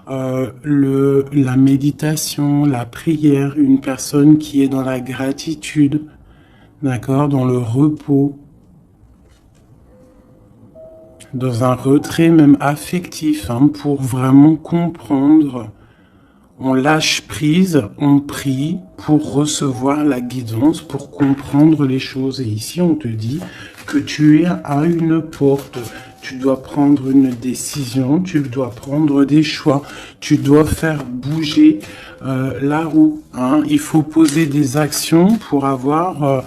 la méditation, la prière, une personne qui est dans la gratitude, d'accord, dans le repos, dans un retrait même affectif, hein, pour vraiment comprendre. On lâche prise, on prie pour recevoir la guidance, pour comprendre les choses. Et ici, on te dit que tu es à une porte. Tu dois prendre une décision, tu dois prendre des choix, tu dois faire bouger la roue. Hein. Il faut poser des actions pour avoir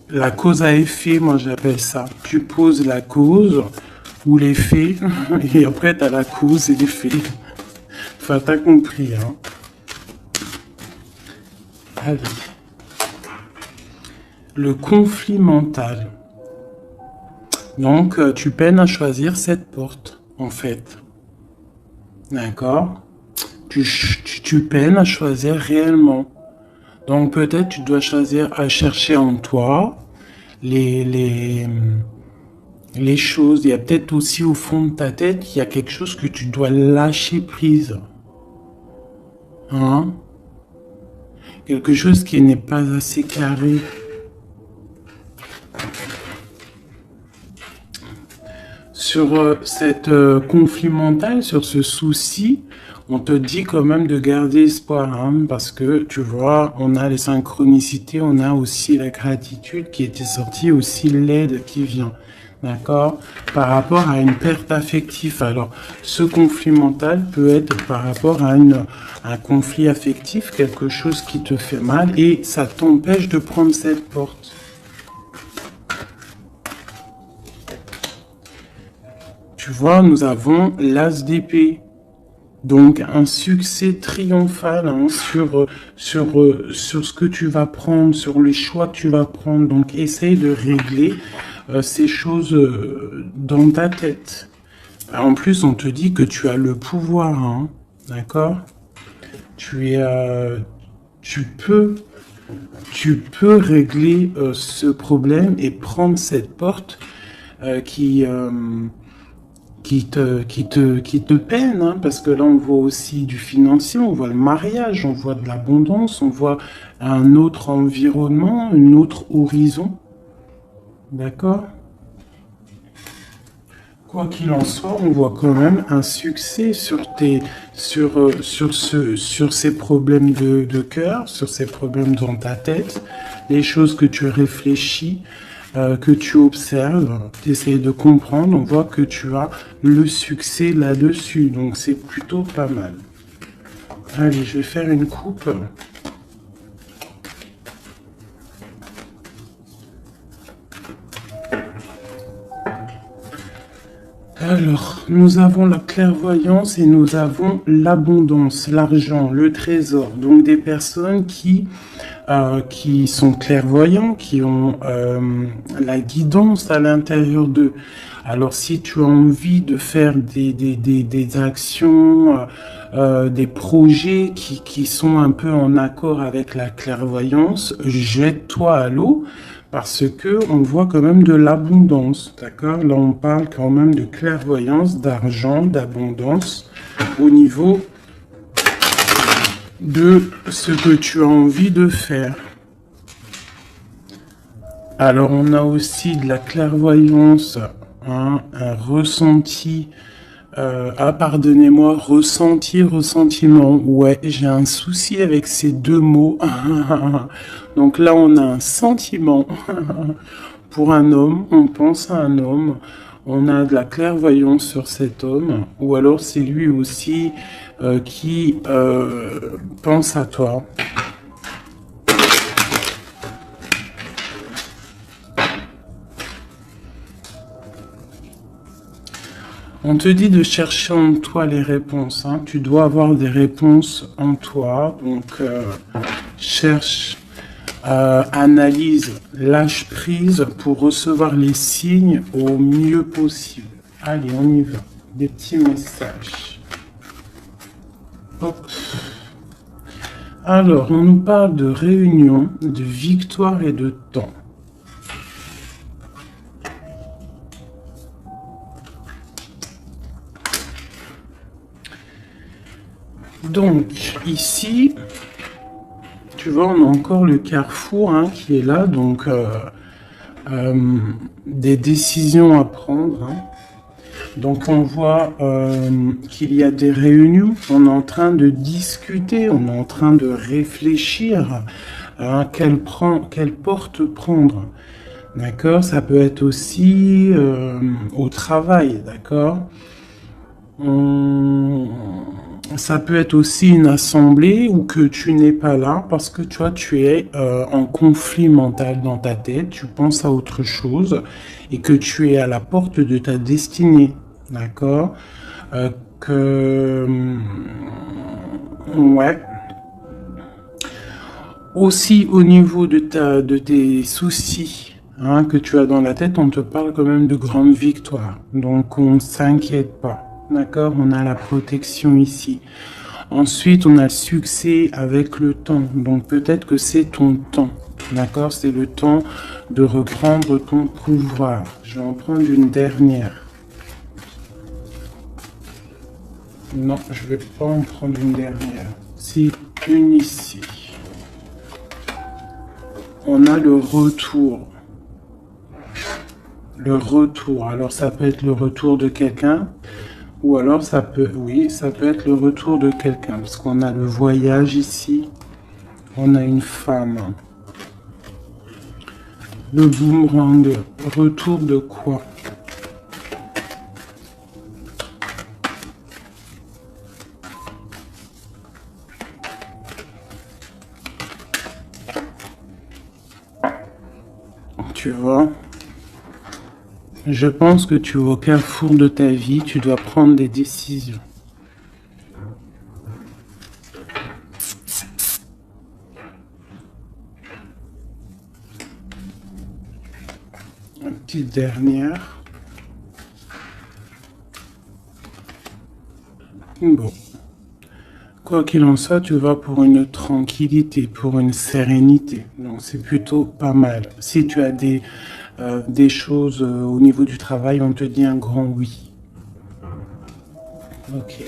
la cause à effet, moi j'appelle ça. Tu poses la cause ou l'effet, et après tu as la cause et l'effet. Enfin, t'as compris, hein. Allez. Le conflit mental. Donc, tu peines à choisir cette porte, en fait. D'accord? Tu peines à choisir réellement. Donc, peut-être tu dois choisir à chercher en toi les choses. Il y a peut-être aussi au fond de ta tête, il y a quelque chose que tu dois lâcher prise. Hein? Quelque chose qui n'est pas assez carré. Sur cette conflit mental, sur ce souci, on te dit quand même de garder espoir, hein, parce que tu vois, on a les synchronicités, on a aussi la gratitude qui était sortie, aussi l'aide qui vient, d'accord, par rapport à une perte affective. Alors, ce conflit mental peut être par rapport à un conflit affectif, quelque chose qui te fait mal, et ça t'empêche de prendre cette porte. Tu vois, nous avons l'as d'épée. Donc, un succès triomphal, hein, sur ce que tu vas prendre, sur les choix que tu vas prendre. Donc, essaye de régler ces choses dans ta tête. En plus, on te dit que tu as le pouvoir, hein, d'accord? Tu peux régler ce problème et prendre cette porte qui te peine, hein, parce que là on voit aussi du financier, on voit le mariage, on voit de l'abondance, on voit un autre environnement, un autre horizon, d'accord? Quoi qu'il en soit, on voit quand même un succès sur ces problèmes de cœur, sur ces problèmes dans ta tête, les choses que tu réfléchis, que tu observes, tu essaies de comprendre, on voit que tu as le succès là-dessus, donc c'est plutôt pas mal. Allez, je vais faire une coupe. Alors, nous avons la clairvoyance et nous avons l'abondance, l'argent, le trésor. Donc des personnes qui sont clairvoyants, qui ont la guidance à l'intérieur d'eux. Alors si tu as envie de faire des actions, des projets qui sont un peu en accord avec la clairvoyance, jette-toi à l'eau. Parce que on voit quand même de l'abondance, d'accord? Là, on parle quand même de clairvoyance, d'argent, d'abondance au niveau de ce que tu as envie de faire. Alors, on a aussi de la clairvoyance, hein, un ressenti. Pardonnez-moi, ressenti, ressentiment. Ouais, j'ai un souci avec ces deux mots. Donc là, on a un sentiment pour un homme, on pense à un homme, on a de la clairvoyance sur cet homme, ou alors c'est lui aussi qui pense à toi. On te dit de chercher en toi les réponses, hein. Tu dois avoir des réponses en toi, donc cherche, analyse, lâche prise pour recevoir les signes au mieux possible. Allez, on y va. Des petits messages. Hop. Alors, on nous parle de réunion, de victoire et de temps. Donc, ici, tu vois, on a encore le carrefour hein, qui est là. Donc, des décisions à prendre. Hein. Donc, on voit qu'il y a des réunions. On est en train de discuter. On est en train de réfléchir à quelle porte prendre. D'accord? Ça peut être aussi au travail. D'accord? Ça peut être aussi une assemblée où que tu n'es pas là parce que toi tu es en conflit mental dans ta tête, tu penses à autre chose et que tu es à la porte de ta destinée, d'accord? Que ouais. Aussi au niveau de tes soucis hein, que tu as dans la tête, on te parle quand même de grandes victoires, donc on ne s'inquiète pas. D'accord, on a la protection ici. Ensuite, on a le succès avec le temps. Donc peut-être que c'est ton temps. D'accord, c'est le temps de reprendre ton pouvoir. Je vais en prendre une dernière. Non, je vais pas en prendre une dernière. C'est une ici. On a le retour. Le retour. Alors ça peut être le retour de quelqu'un. Ou alors ça peut, oui, ça peut être le retour de quelqu'un, parce qu'on a le voyage ici, on a une femme. Le boomerang, retour de quoi? Tu vois? Je pense que tu es au carrefour de ta vie, tu dois prendre des décisions. Une petite dernière. Bon. Quoi qu'il en soit, tu vas pour une tranquillité, pour une sérénité. Donc c'est plutôt pas mal. Si tu as des choses au niveau du travail, on te dit un grand oui. Ok.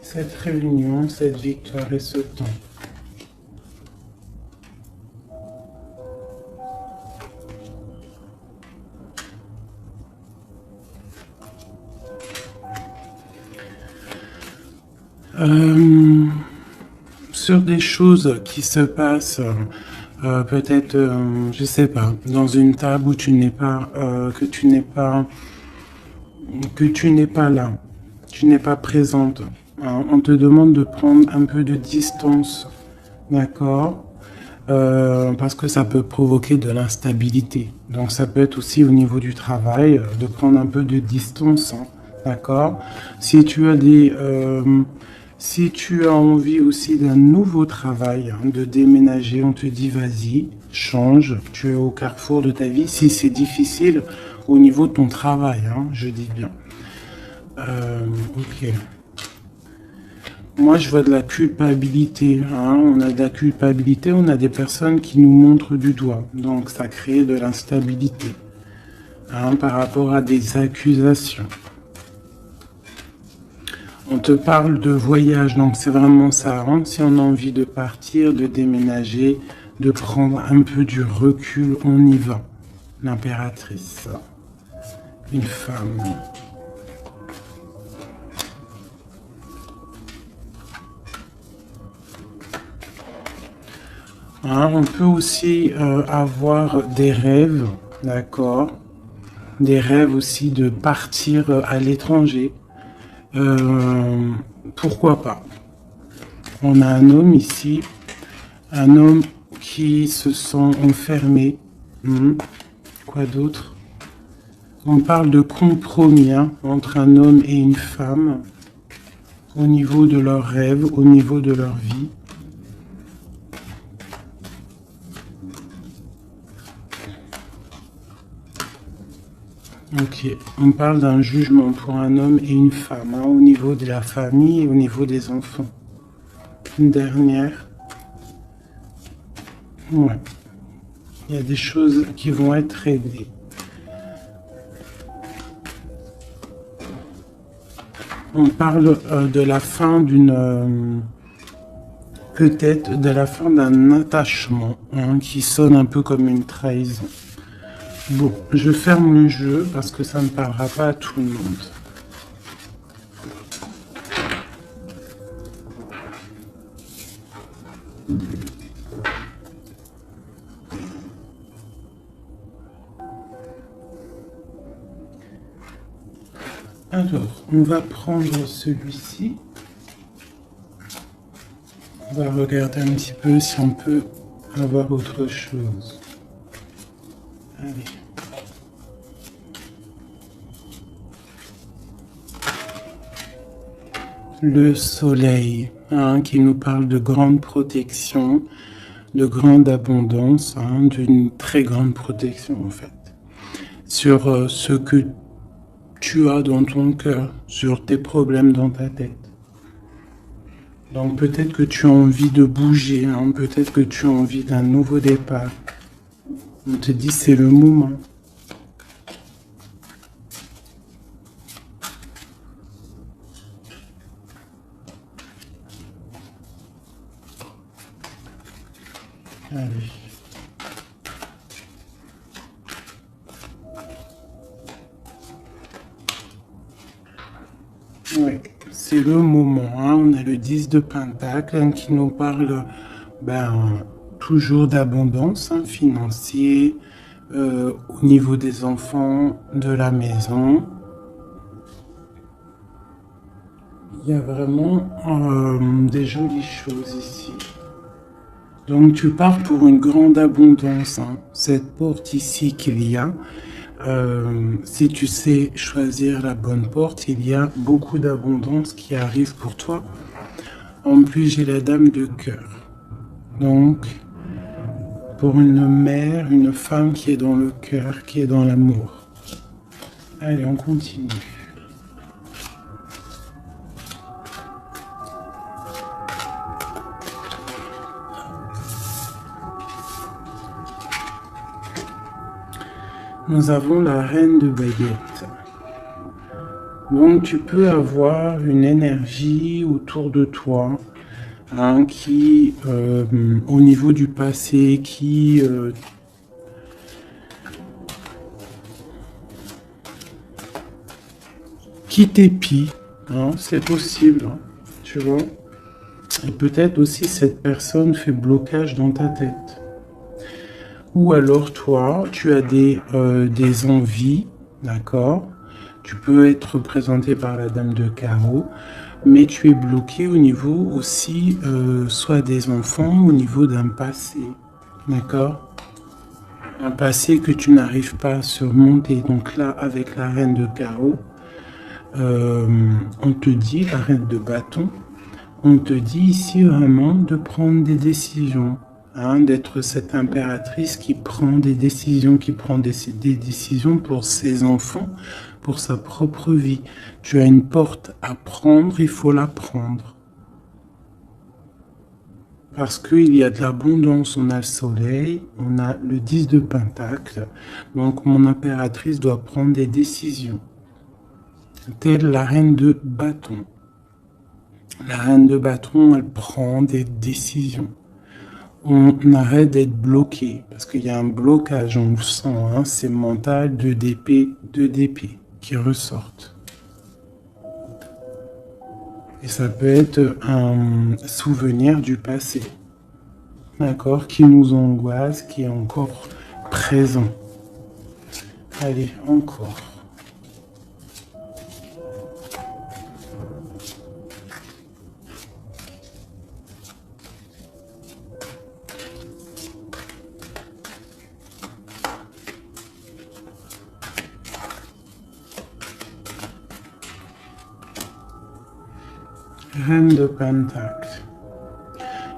Cette réunion, cette victoire et ce temps. Sur des choses qui se passent, peut-être, je sais pas, dans une table où tu n'es pas, que tu n'es pas là, tu n'es pas présente. Hein, on te demande de prendre un peu de distance, d'accord? Parce que ça peut provoquer de l'instabilité. Donc ça peut être aussi au niveau du travail, de prendre un peu de distance, hein, d'accord? Si tu as si tu as envie aussi d'un nouveau travail, hein, de déménager, on te dit vas-y, change, tu es au carrefour de ta vie. Si c'est difficile au niveau de ton travail, hein, je dis bien. Ok. Moi, je vois de la culpabilité. Hein. On a de la culpabilité, on a des personnes qui nous montrent du doigt. Donc, ça crée de l'instabilité hein, par rapport à des accusations. On te parle de voyage, donc c'est vraiment ça. Hein. Si on a envie de partir, de déménager, de prendre un peu du recul, on y va. L'impératrice. Une femme. Hein, on peut aussi avoir des rêves, d'accord? Des rêves aussi de partir à l'étranger. Pourquoi pas? On a un homme ici, un homme qui se sent enfermé. Quoi d'autre? On parle de compromis hein, entre un homme et une femme au niveau de leurs rêves, au niveau de leur vie. Ok, on parle d'un jugement pour un homme et une femme, hein, au niveau de la famille et au niveau des enfants. Une dernière. Ouais. Il y a des choses qui vont être réglées. On parle de la fin d'une... peut-être de la fin d'un attachement, hein, qui sonne un peu comme une trahison. Bon, je ferme le jeu parce que ça ne parlera pas à tout le monde. Alors, on va prendre celui-ci. On va regarder un petit peu si on peut avoir autre chose. Allez. Le soleil, hein, qui nous parle de grande protection, de grande abondance, hein, d'une très grande protection en fait, sur ce que tu as dans ton cœur, sur tes problèmes dans ta tête. Donc peut-être que tu as envie de bouger, hein, peut-être que tu as envie d'un nouveau départ. On te dit c'est le moment. Allez. Oui, c'est le moment, hein. On a le 10 de Pentacle, hein, qui nous parle toujours d'abondance, hein, financière, au niveau des enfants, de la maison. Il y a vraiment des jolies choses ici. Donc tu pars pour une grande abondance, hein. Cette porte ici qu'il y a, si tu sais choisir la bonne porte, il y a beaucoup d'abondance qui arrive pour toi. En plus, j'ai la dame de cœur. Donc, pour une mère, une femme qui est dans le cœur, qui est dans l'amour. Allez, on continue. Nous avons la reine de baguettes. Donc tu peux avoir une énergie autour de toi, hein, qui, au niveau du passé, qui t'épie, hein, c'est possible, hein, tu vois. Et peut-être aussi cette personne fait blocage dans ta tête. Ou alors toi, tu as des envies, d'accord? Tu peux être représenté par la dame de carreau, mais tu es bloqué au niveau aussi, soit des enfants, au niveau d'un passé, d'accord? Un passé que tu n'arrives pas à surmonter. Donc là, avec la reine de carreau, on te dit, la reine de bâton, on te dit ici vraiment de prendre des décisions. Hein, d'être cette impératrice qui prend des décisions, des décisions pour ses enfants, pour sa propre vie. Tu as une porte à prendre, il faut la prendre. Parce qu'il y a de l'abondance, on a le soleil, on a le 10 de Pentacle, donc mon impératrice doit prendre des décisions. Telle la reine de bâton. La reine de bâton, elle prend des décisions. On arrête d'être bloqué, parce qu'il y a un blocage, on le sent, hein, c'est mental, 2 d'épée qui ressortent. Et ça peut être un souvenir du passé, d'accord, qui nous angoisse, qui est encore présent. Allez, encore. Reine de Pentacle.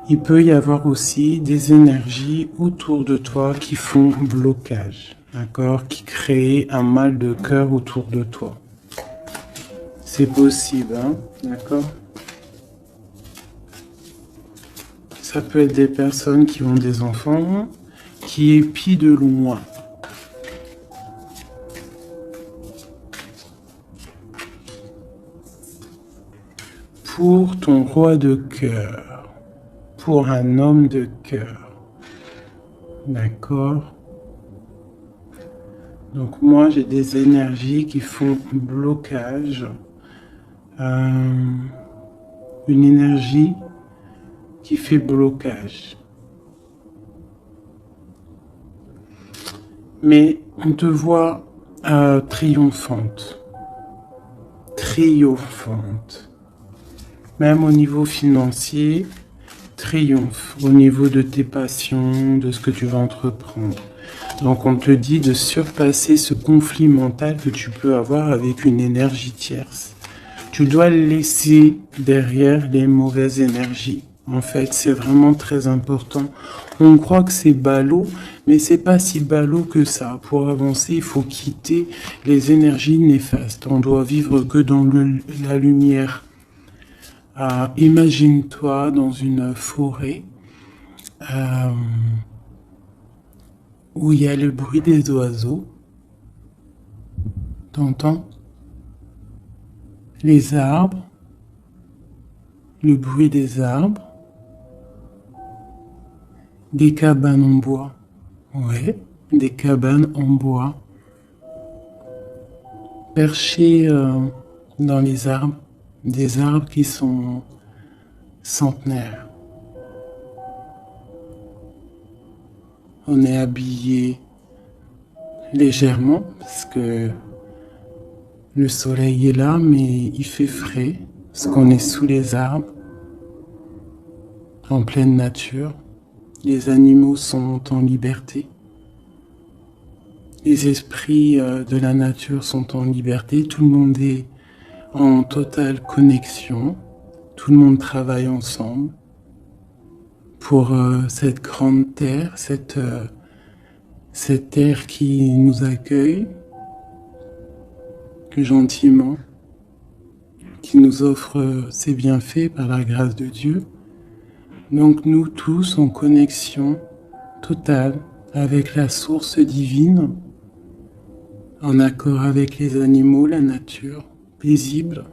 Il peut y avoir aussi des énergies autour de toi qui font blocage, d'accord, qui créent un mal de cœur autour de toi. C'est possible, hein, d'accord. Ça peut être des personnes qui ont des enfants, qui épient de loin. pour ton roi de cœur, pour un homme de cœur. D'accord? Donc moi, j'ai des énergies qui font blocage. Une énergie qui fait blocage. Mais on te voit triomphante. Triomphante. Même au niveau financier, triomphe. Au niveau de tes passions, de ce que tu vas entreprendre. Donc on te dit de surpasser ce conflit mental que tu peux avoir avec une énergie tierce. Tu dois laisser derrière les mauvaises énergies. En fait, c'est vraiment très important. On croit que c'est ballot, mais c'est pas si ballot que ça. Pour avancer, il faut quitter les énergies néfastes. On doit vivre que dans la lumière. Imagine-toi dans une forêt où il y a le bruit des oiseaux. T'entends? Les arbres, le bruit des arbres, des cabanes en bois. Ouais, des cabanes en bois. Perchées dans les arbres, des arbres qui sont centenaires. On est habillé légèrement parce que le soleil est là, mais il fait frais parce qu'on est sous les arbres, en pleine nature. Les animaux sont en liberté. Les esprits de la nature sont en liberté. Tout le monde est en totale connexion. Tout le monde travaille ensemble pour cette grande terre, cette terre qui nous accueille gentiment, qui nous offre ses bienfaits par la grâce de Dieu. Donc nous tous en connexion totale avec la source divine, en accord avec les animaux, la nature, paisible.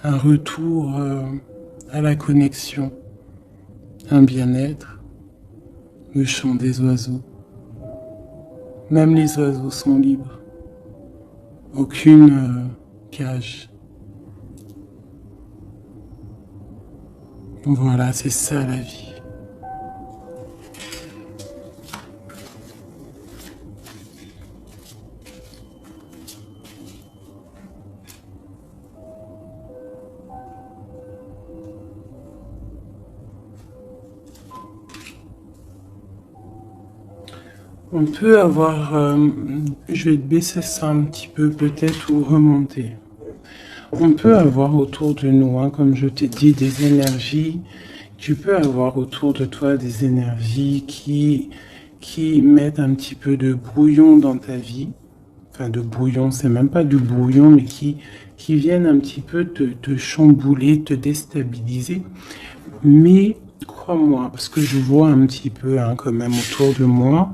Un retour à la connexion, un bien-être, le chant des oiseaux. Même les oiseaux sont libres. Aucune cage. Voilà, c'est ça la vie. On peut avoir, je vais te baisser ça un petit peu peut-être ou remonter. On peut avoir autour de nous, hein, comme je t'ai dit, des énergies. Tu peux avoir autour de toi des énergies qui mettent un petit peu de brouillon dans ta vie. Enfin, de brouillon, c'est même pas du brouillon, mais qui viennent un petit peu te chambouler, te déstabiliser. Mais crois-moi, parce que je vois un petit peu hein, quand même autour de moi,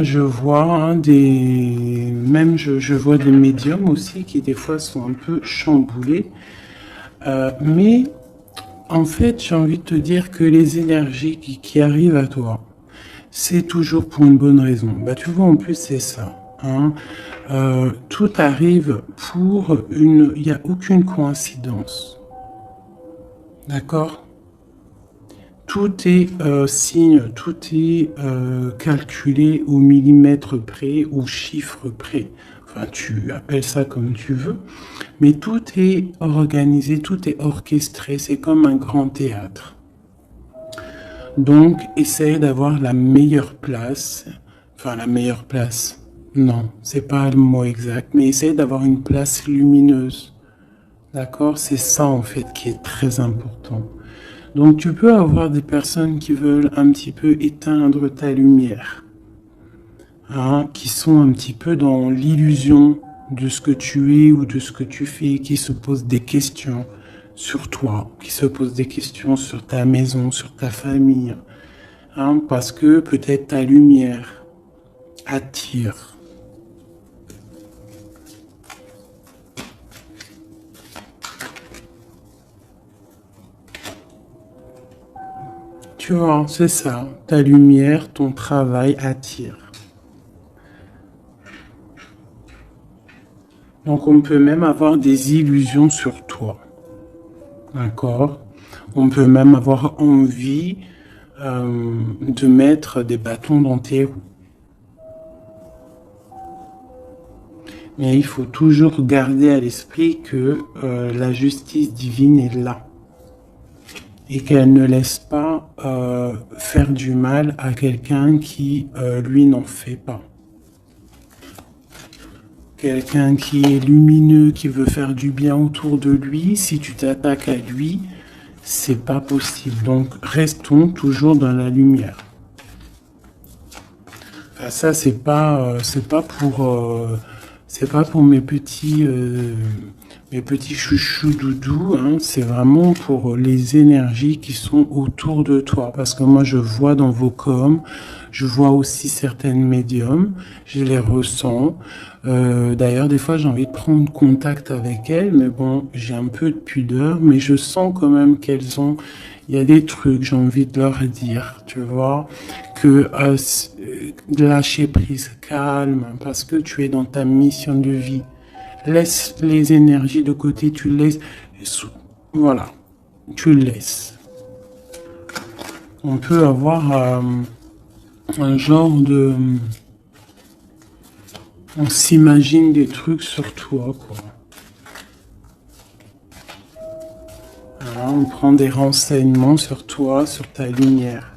je vois hein, je vois des médiums aussi qui des fois sont un peu chamboulés. Mais en fait, j'ai envie de te dire que les énergies qui arrivent à toi, c'est toujours pour une bonne raison. Bah, tu vois, en plus, c'est ça. Hein. Tout arrive pour il n'y a aucune coïncidence. D'accord? Tout est signe, tout est calculé au millimètre près, au chiffre près. Enfin, tu appelles ça comme tu veux. Mais tout est organisé, tout est orchestré. C'est comme un grand théâtre. Donc, essaye d'avoir la meilleure place. Enfin, la meilleure place. Non, c'est pas le mot exact. Mais essaye d'avoir une place lumineuse. D'accord? C'est ça, en fait, qui est très important. Donc tu peux avoir des personnes qui veulent un petit peu éteindre ta lumière, hein, qui sont un petit peu dans l'illusion de ce que tu es ou de ce que tu fais, qui se posent des questions sur toi, qui se posent des questions sur ta maison, sur ta famille, hein, parce que peut-être ta lumière attire Tu vois, c'est ça. Ta lumière, ton travail attire. Donc on peut même avoir des illusions sur toi. D'accord? On peut même avoir envie de mettre des bâtons dans tes roues. Mais il faut toujours garder à l'esprit que la justice divine est là. Et qu'elle ne laisse pas faire du mal à quelqu'un qui, lui, n'en fait pas. Quelqu'un qui est lumineux, qui veut faire du bien autour de lui, si tu t'attaques à lui, c'est pas possible. Donc, restons toujours dans la lumière. Enfin, ça, c'est pas pour mes petits chouchous doudous, hein. C'est vraiment pour les énergies qui sont autour de toi. Parce que moi, je vois dans vos coms, je vois aussi certaines médiums, je les ressens. D'ailleurs, des fois, j'ai envie de prendre contact avec elles, mais bon, j'ai un peu de pudeur, mais je sens quand même qu'elles ont... Il y a des trucs, j'ai envie de leur dire, tu vois, que lâcher prise, calme, parce que tu es dans ta mission de vie. Laisse les énergies de côté, tu laisses... Voilà, tu laisses. On peut avoir un genre de... On s'imagine des trucs sur toi, quoi. Voilà, on prend des renseignements sur toi, sur ta lumière.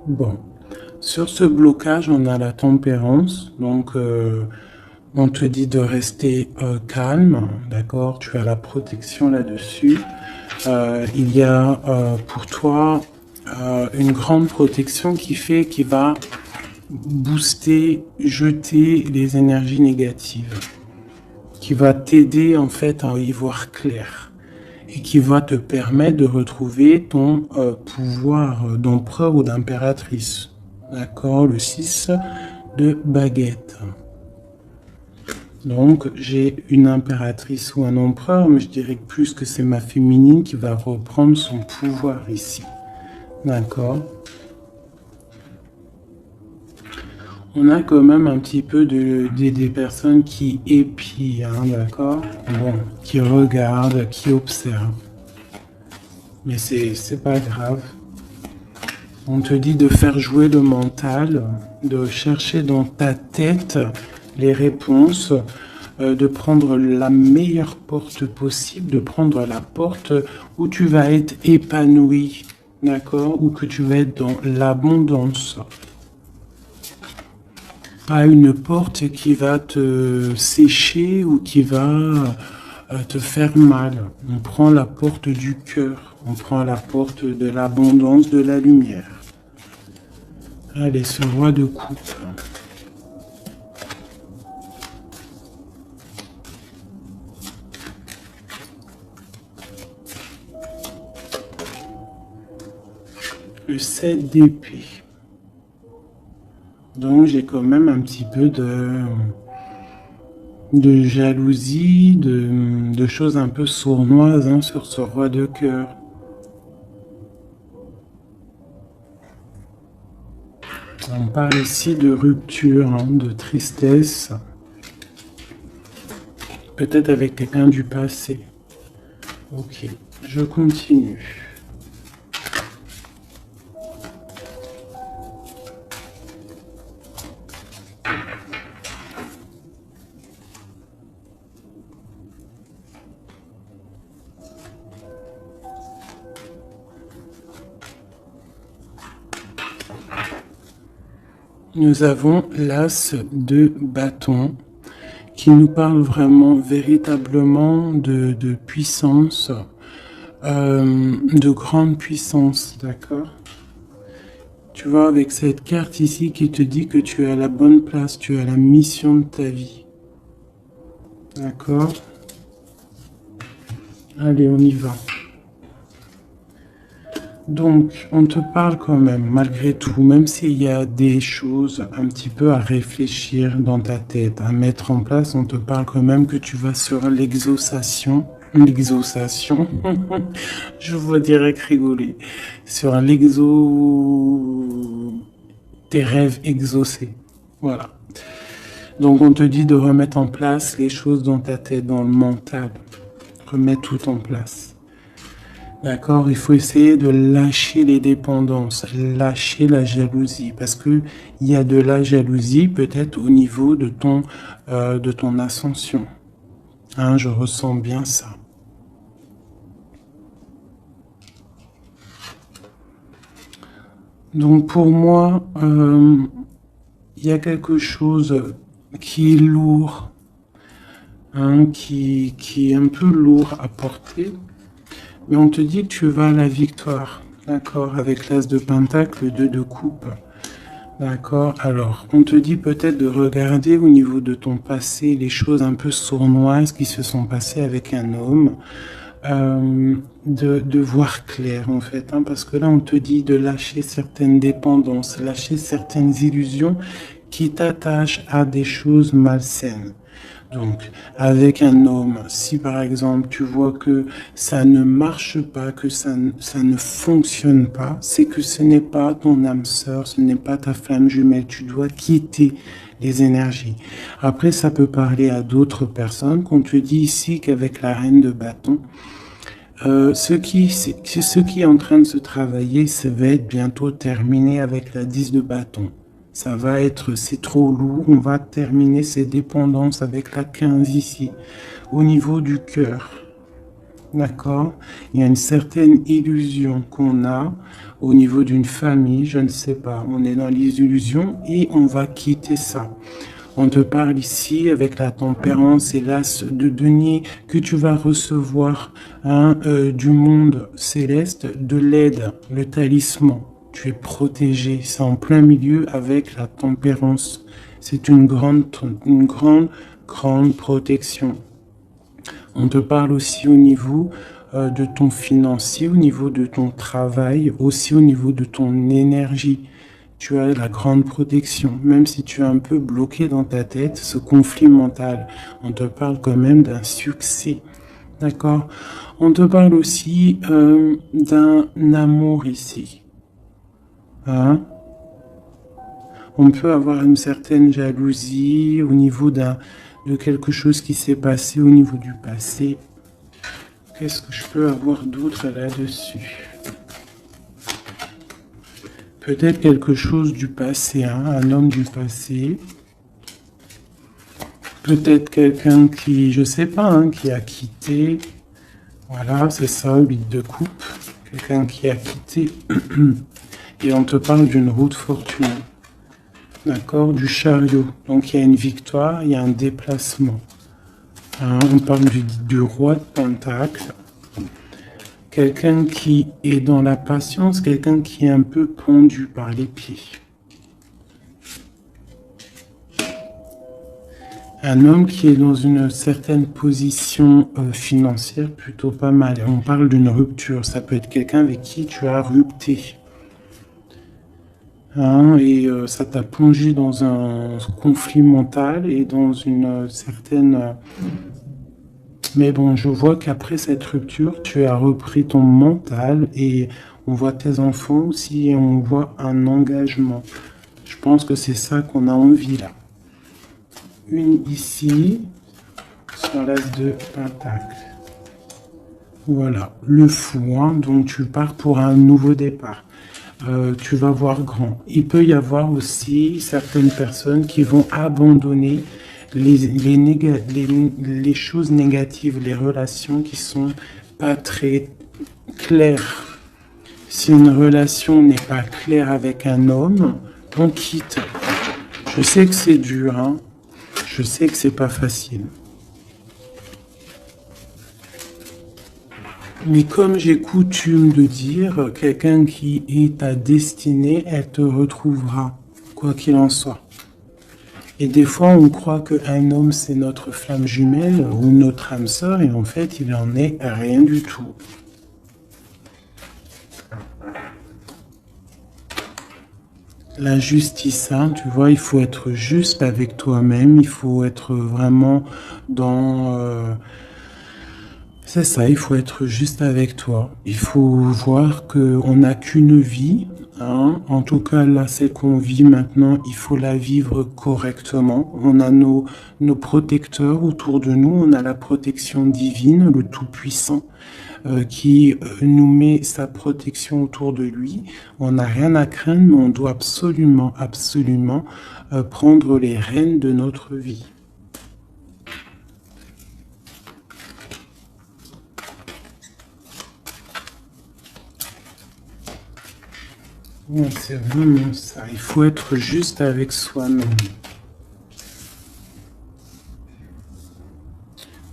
Bon, sur ce blocage, on a la tempérance, donc on te dit de rester calme, d'accord? Tu as la protection là-dessus. Il y a pour toi une grande protection qui va booster, jeter les énergies négatives, qui va t'aider en fait à y voir clair et qui va te permettre de retrouver ton pouvoir d'empereur ou d'impératrice. D'accord? Le 6 de baguette. Donc, j'ai une impératrice ou un empereur, mais je dirais que plus que c'est ma féminine qui va reprendre son pouvoir ici. D'accord? On a quand même un petit peu des personnes qui épient, hein, d'accord? Bon, qui regardent, qui observent. Mais c'est pas grave. On te dit de faire jouer le mental, de chercher dans ta tête les réponses, de prendre la meilleure porte possible, de prendre la porte où tu vas être épanoui, d'accord? Ou que tu vas être dans l'abondance. Pas une porte qui va te sécher ou qui va te faire mal. On prend la porte du cœur, on prend la porte de l'abondance, de la lumière. Allez, ce roi de coupe. Le 7 d'épée. Donc j'ai quand même un petit peu de jalousie, de choses un peu sournoises, hein, sur ce roi de cœur. On parle ici de rupture, hein, de tristesse, peut-être avec quelqu'un du passé. Ok, je continue. Nous avons l'as de bâton qui nous parle vraiment, véritablement de puissance, de grande puissance, d'accord? Tu vois, avec cette carte ici qui te dit que tu es à la bonne place, tu as la mission de ta vie. D'accord? Allez, on y va. Donc, on te parle quand même, malgré tout, même s'il y a des choses un petit peu à réfléchir dans ta tête, à mettre en place, on te parle quand même que tu vas sur l'exaucation. L'exaucation. Je vois direct rigoler. Sur tes rêves exaucés. Voilà. Donc, on te dit de remettre en place les choses dans ta tête, dans le mental. Remettre tout en place. D'accord, il faut essayer de lâcher les dépendances, lâcher la jalousie, parce que il y a de la jalousie peut-être au niveau de ton ascension. Hein, je ressens bien ça. Donc pour moi, il y a quelque chose qui est lourd, hein, qui est un peu lourd à porter. Mais on te dit que tu vas à la victoire, d'accord, avec l'as de pentacle, le 2 de coupe, d'accord. Alors, on te dit peut-être de regarder au niveau de ton passé les choses un peu sournoises qui se sont passées avec un homme, de voir clair en fait, hein, parce que là on te dit de lâcher certaines dépendances, lâcher certaines illusions qui t'attachent à des choses malsaines. Donc, avec un homme, si par exemple tu vois que ça ne marche pas, que ça ne fonctionne pas, c'est que ce n'est pas ton âme sœur, ce n'est pas ta flamme jumelle. Tu dois quitter les énergies. Après, ça peut parler à d'autres personnes, qu'on te dit ici qu'avec la reine de bâton, ce qui est en train de se travailler, ça va être bientôt terminé avec la 10 de bâton. Ça va être, c'est trop lourd, on va terminer ces dépendances avec la 15 ici, au niveau du cœur. D'accord? Il y a une certaine illusion qu'on a au niveau d'une famille, je ne sais pas. On est dans les illusions et on va quitter ça. On te parle ici avec la tempérance et l'as de denier que tu vas recevoir, hein, du monde céleste, de l'aide, le talisman. Tu es protégé, c'est en plein milieu avec la tempérance. C'est une grande protection. On te parle aussi au niveau de ton financier, au niveau de ton travail, aussi au niveau de ton énergie. Tu as la grande protection, même si tu es un peu bloqué dans ta tête, ce conflit mental. On te parle quand même d'un succès. D'accord? On te parle aussi d'un amour ici. Hein? On peut avoir une certaine jalousie au niveau de quelque chose qui s'est passé au niveau du passé. Qu'est-ce que je peux avoir d'autre là-dessus? Peut-être quelque chose du passé, hein? Un homme du passé. Peut-être quelqu'un qui, je sais pas, hein, qui a quitté. Voilà, c'est ça, 8 de coupe. Quelqu'un qui a quitté. Et on te parle d'une route fortunée. D'accord, du chariot. Donc il y a une victoire, il y a un déplacement. Hein, on parle du roi de pentacle. Quelqu'un qui est dans la patience, quelqu'un qui est un peu pendu par les pieds. Un homme qui est dans une certaine position financière plutôt pas mal. On parle d'une rupture. Ça peut être quelqu'un avec qui tu as rupté. Hein, et ça t'a plongé dans un conflit mental et dans une certaine... Mais bon, je vois qu'après cette rupture, tu as repris ton mental et on voit tes enfants aussi et on voit un engagement. Je pense que c'est ça qu'on a envie là. Une ici, sur l'as de pentacle. Voilà, le fou, hein, donc tu pars pour un nouveau départ. Tu vas voir grand. Il peut y avoir aussi certaines personnes qui vont abandonner les choses négatives, les relations qui sont pas très claires. Si une relation n'est pas claire avec un homme, on quitte. Je sais que c'est dur, hein. Je sais que c'est pas facile. Mais comme j'ai coutume de dire, quelqu'un qui est ta destinée, elle te retrouvera, quoi qu'il en soit. Et des fois, on croit qu'un homme, c'est notre flamme jumelle ou notre âme sœur, et en fait, il en est rien du tout. la justice, hein, tu vois, il faut être juste avec toi-même, il faut être vraiment dans... c'est ça, il faut être juste avec toi. Il faut voir qu'on n'a qu'une vie, hein. En tout cas, là, celle qu'on vit maintenant, il faut la vivre correctement. On a nos protecteurs autour de nous, on a la protection divine, le Tout-Puissant, qui nous met sa protection autour de lui. On n'a rien à craindre, mais on doit absolument, absolument prendre les rênes de notre vie. Ouais, c'est vraiment ça. Il faut être juste avec soi-même.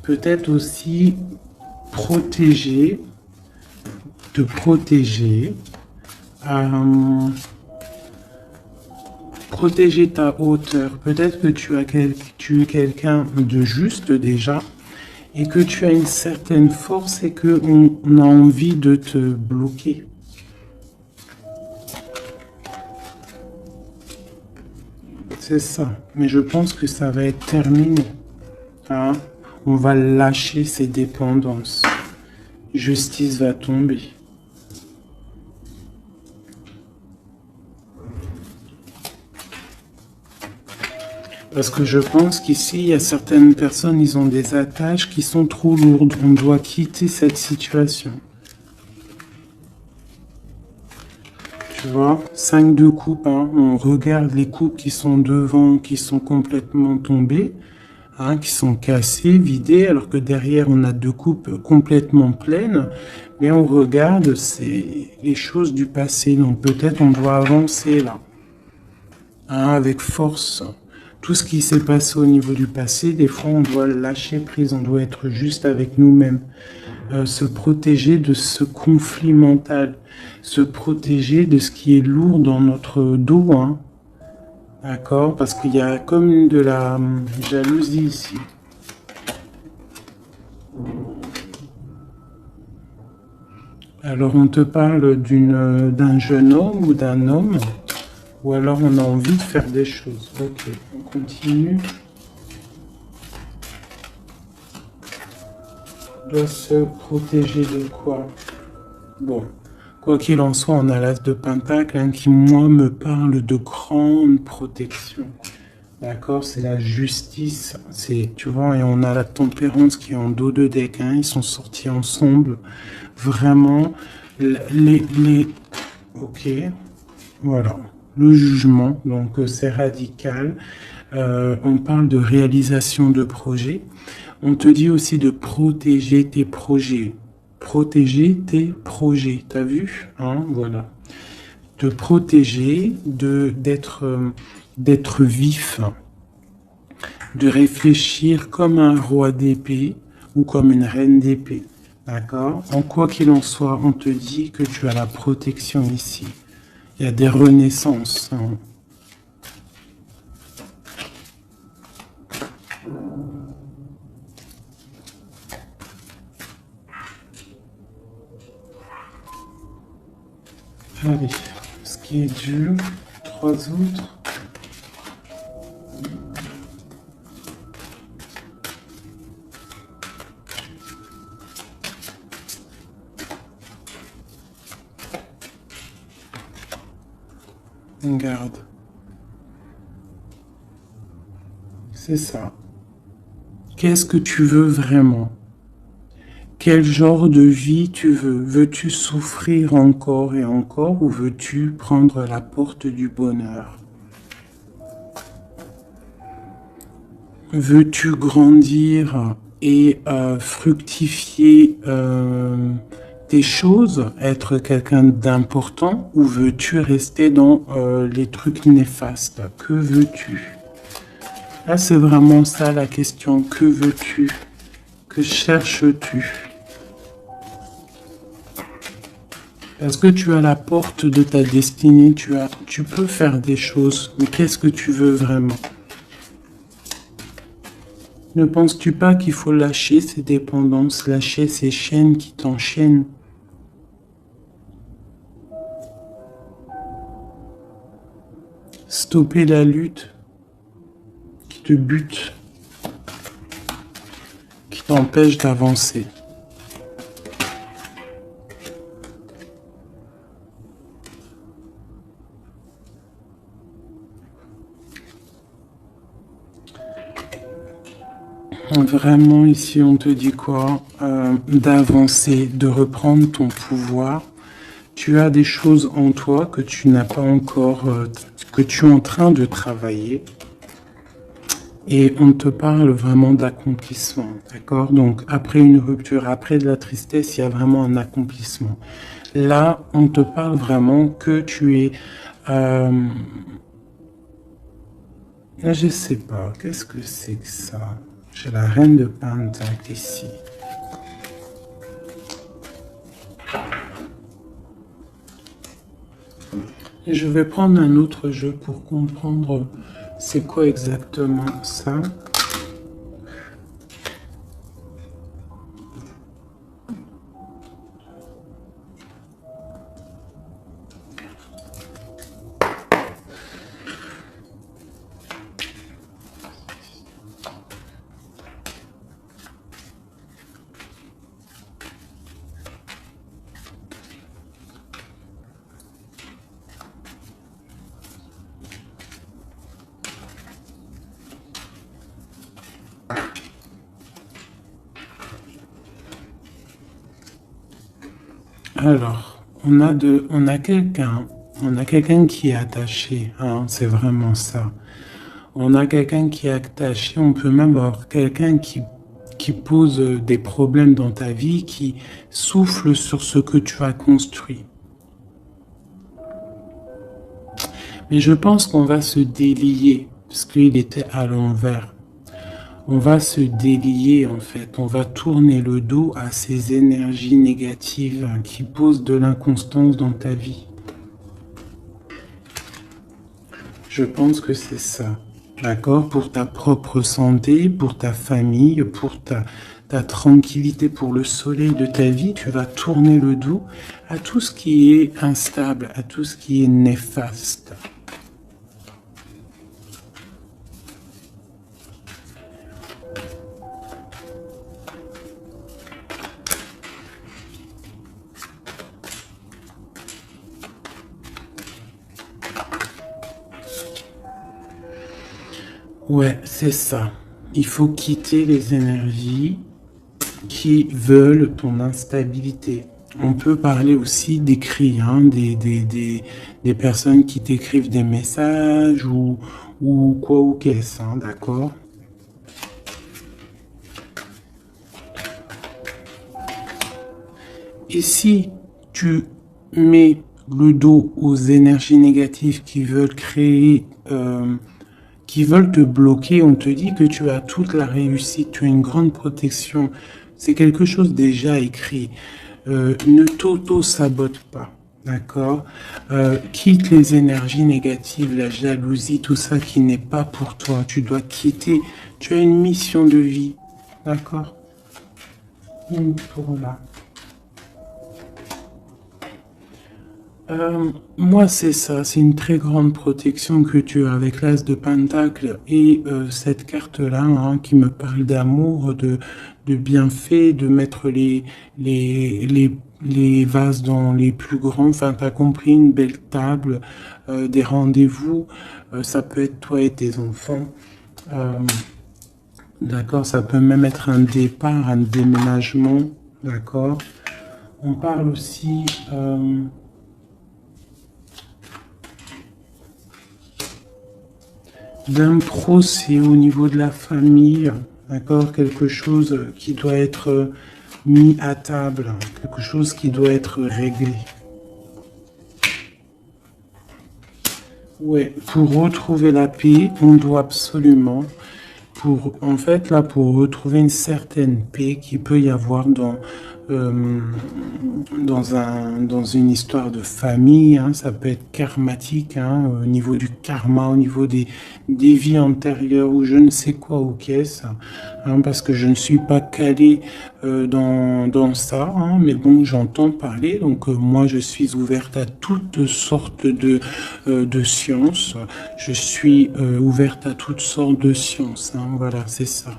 Peut-être aussi protéger, te protéger, euh, protéger ta hauteur. Peut-être que tu es quelqu'un de juste déjà et que tu as une certaine force et qu'on a envie de te bloquer. C'est ça. Mais je pense que ça va être terminé. Hein? On va lâcher ces dépendances. Justice va tomber. Parce que je pense qu'ici, il y a certaines personnes, ils ont des attaches qui sont trop lourdes. On doit quitter cette situation. Tu vois, 5 de coupe, hein. On regarde les coupes qui sont devant, qui sont complètement tombées, hein, qui sont cassées, vidées, alors que derrière, on a 2 coupes complètement pleines. Mais on regarde, c'est les choses du passé. Donc peut-être on doit avancer là, hein, avec force. Tout ce qui s'est passé au niveau du passé, des fois, on doit lâcher prise, on doit être juste avec nous-mêmes. Se protéger de ce conflit mental, se protéger de ce qui est lourd dans notre dos, hein. D'accord? Parce qu'il y a comme de la jalousie ici. Alors on te parle d'un jeune homme ou d'un homme, ou alors on a envie de faire des choses. Ok, on continue. Doit se protéger de quoi? Bon, quoi qu'il en soit, on a l'as de Pentacle, hein, qui, moi, me parle de grande protection. D'accord? C'est la justice. C'est, tu vois, et on a la tempérance qui est en dos de deck, hein, ils sont sortis ensemble. Vraiment, ok, voilà. Le jugement, donc c'est radical. On parle de réalisation de projets. On te dit aussi de protéger tes projets. Protéger tes projets, t'as vu, hein, voilà. De protéger, d'être vif, de réfléchir comme un roi d'épée ou comme une reine d'épée, d'accord? En quoi qu'il en soit, on te dit que tu as la protection ici. Il y a des renaissances, hein. Allez, ce qui est dur, 3 autres. Garde. C'est ça. Qu'est-ce que tu veux vraiment? Quel genre de vie tu veux? Veux-tu souffrir encore et encore ou veux-tu prendre la porte du bonheur? Veux-tu grandir et fructifier tes choses, être quelqu'un d'important ou veux-tu rester dans les trucs néfastes? Que veux-tu? Là, c'est vraiment ça la question. Que veux-tu? Que cherches-tu? Parce que tu as la porte de ta destinée, tu peux faire des choses, mais qu'est-ce que tu veux vraiment? Ne penses-tu pas qu'il faut lâcher ces dépendances, lâcher ces chaînes qui t'enchaînent? stopper la lutte qui te bute, qui t'empêche d'avancer. Vraiment, ici, on te dit quoi? D'avancer, de reprendre ton pouvoir. Tu as des choses en toi que tu n'as pas encore, que tu es en train de travailler. Et on te parle vraiment d'accomplissement, d'accord? Donc, après une rupture, après de la tristesse, il y a vraiment un accomplissement. Là, on te parle vraiment que tu es... je sais pas, qu'est-ce que c'est que ça? J'ai la reine de Pentacle ici. Et je vais prendre un autre jeu pour comprendre c'est quoi exactement ça. Alors, on a quelqu'un qui est attaché, hein, c'est vraiment ça. On a quelqu'un qui est attaché, on peut même avoir quelqu'un qui pose des problèmes dans ta vie, qui souffle sur ce que tu as construit. Mais je pense qu'on va se délier, parce qu'il était à l'envers. On va se délier en fait, on va tourner le dos à ces énergies négatives qui posent de l'inconstance dans ta vie. Je pense que c'est ça, d'accord? Pour ta propre santé, pour ta famille, pour ta tranquillité, pour le soleil de ta vie, tu vas tourner le dos à tout ce qui est instable, à tout ce qui est néfaste. Ouais, c'est ça. Il faut quitter les énergies qui veulent ton instabilité. On peut parler aussi d'écrits, hein, des personnes qui t'écrivent des messages ou quoi ou qu'est-ce, hein, d'accord? Et si tu mets le dos aux énergies négatives qui veulent créer... qui veulent te bloquer, on te dit que tu as toute la réussite, tu as une grande protection. C'est quelque chose déjà écrit. Ne t'auto-sabote pas, d'accord? Quitte les énergies négatives, la jalousie, tout ça qui n'est pas pour toi. Tu dois quitter. Tu as une mission de vie, d'accord? Pour là. Moi, c'est ça, c'est une très grande protection que tu as avec l'As de Pentacle et cette carte-là hein, qui me parle d'amour, de bienfaits, de mettre les vases dans les plus grands. Enfin, tu as compris, une belle table, des rendez-vous. Ça peut être toi et tes enfants. D'accord, ça peut même être un départ, un déménagement. D'accord. On parle aussi... d'un procès au niveau de la famille, d'accord, quelque chose qui doit être mis à table, quelque chose qui doit être réglé. Ouais, pour retrouver la paix, on doit absolument, en fait, là, pour retrouver une certaine paix qu'il peut y avoir euh, dans une histoire de famille, hein, ça peut être karmatique, hein, au niveau du karma, au niveau des vies antérieures ou je ne sais quoi ou qu'est-ce, hein, parce que je ne suis pas calé dans ça, hein, mais bon, j'entends parler, donc moi je suis ouverte à toutes sortes de sciences, je suis ouverte à toutes sortes de sciences, hein, voilà, c'est ça.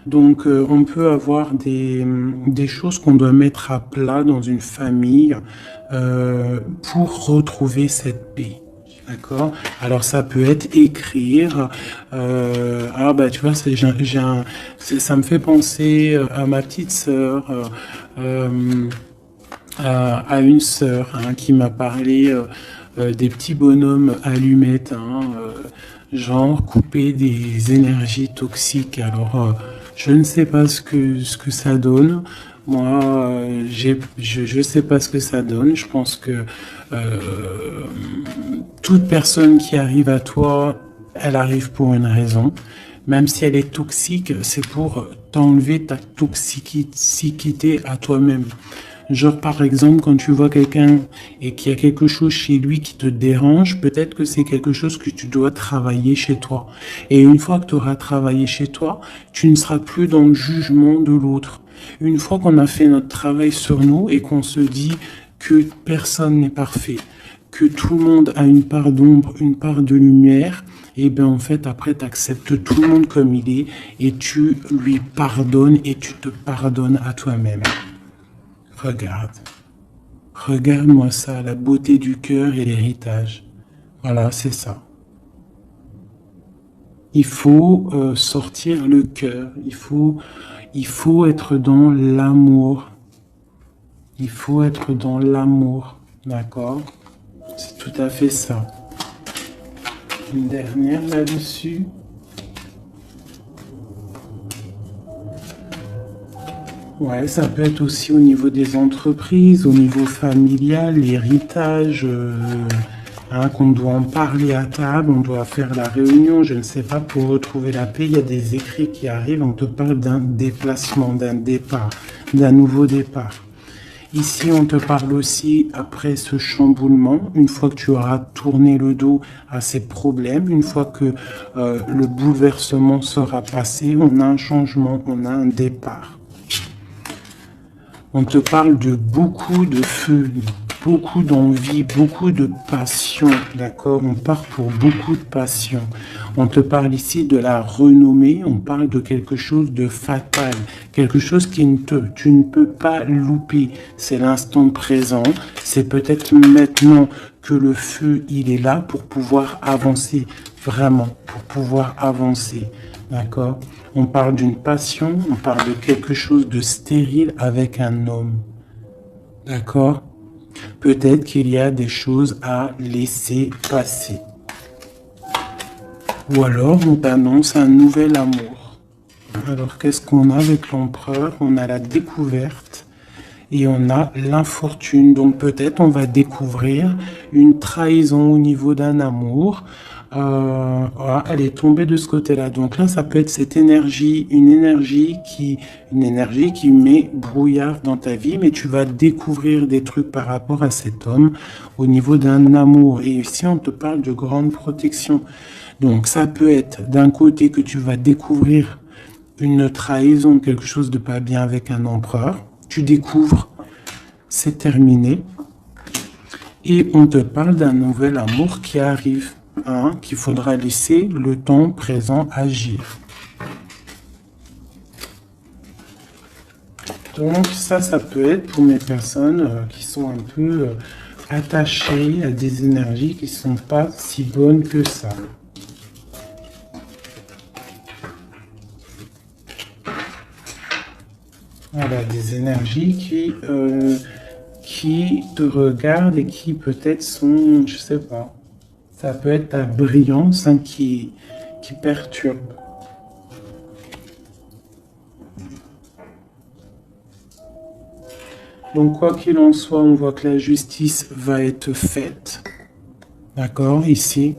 Donc, on peut avoir des choses qu'on doit mettre à plat dans une famille pour retrouver cette paix. D'accord? Alors, ça peut être écrire. Ah, bah, tu vois, ça me fait penser à ma petite sœur, à une sœur hein, qui m'a parlé des petits bonhommes allumettes, hein, genre couper des énergies toxiques. Alors, je ne sais pas ce que ça donne. Moi, je sais pas ce que ça donne. Je pense que euh, toute personne qui arrive à toi, elle arrive pour une raison. Même si elle est toxique, c'est pour t'enlever ta toxicité à toi-même. Genre, par exemple, quand tu vois quelqu'un et qu'il y a quelque chose chez lui qui te dérange, peut-être que c'est quelque chose que tu dois travailler chez toi. Et une fois que tu auras travaillé chez toi, tu ne seras plus dans le jugement de l'autre. Une fois qu'on a fait notre travail sur nous et qu'on se dit que personne n'est parfait, que tout le monde a une part d'ombre, une part de lumière, et bien en fait après tu acceptes tout le monde comme il est et tu lui pardonnes et tu te pardonnes à toi-même. Regarde. Regarde-moi ça, la beauté du cœur et l'héritage. Voilà, c'est ça. Il faut sortir le cœur. Il faut être dans l'amour. Il faut être dans l'amour. D'accord? C'est tout à fait ça. Une dernière là-dessus. Ouais, ça peut être aussi au niveau des entreprises, au niveau familial, l'héritage, hein, qu'on doit en parler à table, on doit faire la réunion, je ne sais pas, pour retrouver la paix. Il y a des écrits qui arrivent, on te parle d'un déplacement, d'un départ, d'un nouveau départ. Ici, on te parle aussi, après ce chamboulement, une fois que tu auras tourné le dos à ces problèmes, une fois que le bouleversement sera passé, on a un changement, on a un départ. On te parle de beaucoup de feu, beaucoup d'envie, beaucoup de passion, d'accord? On part pour beaucoup de passion. On te parle ici de la renommée, on parle de quelque chose de fatal, quelque chose tu ne peux pas louper. C'est l'instant présent, c'est peut-être maintenant que le feu, il est là pour pouvoir avancer, vraiment, pour pouvoir avancer. D'accord? On parle d'une passion, on parle de quelque chose de stérile avec un homme. D'accord? Peut-être qu'il y a des choses à laisser passer. Ou alors on t'annonce un nouvel amour. Alors qu'est-ce qu'on a avec l'empereur? On a la découverte et on a l'infortune. Donc peut-être on va découvrir une trahison au niveau d'un amour. Voilà, elle est tombée de ce côté-là. Donc là, ça peut être cette énergie, une énergie qui met brouillard dans ta vie, mais tu vas découvrir des trucs par rapport à cet homme au niveau d'un amour. Et ici, on te parle de grande protection. Donc ça peut être d'un côté que tu vas découvrir une trahison, quelque chose de pas bien avec un empereur. Tu découvres, c'est terminé. Et on te parle d'un nouvel amour qui arrive. Hein, qu'il faudra laisser le temps présent agir. Donc ça peut être pour mes personnes qui sont un peu attachées à des énergies qui ne sont pas si bonnes que ça. Voilà, des énergies qui te regardent et qui peut-être sont, je sais pas, ça peut être ta brillance hein, qui perturbe. Donc quoi qu'il en soit, on voit que la justice va être faite. D'accord, ici,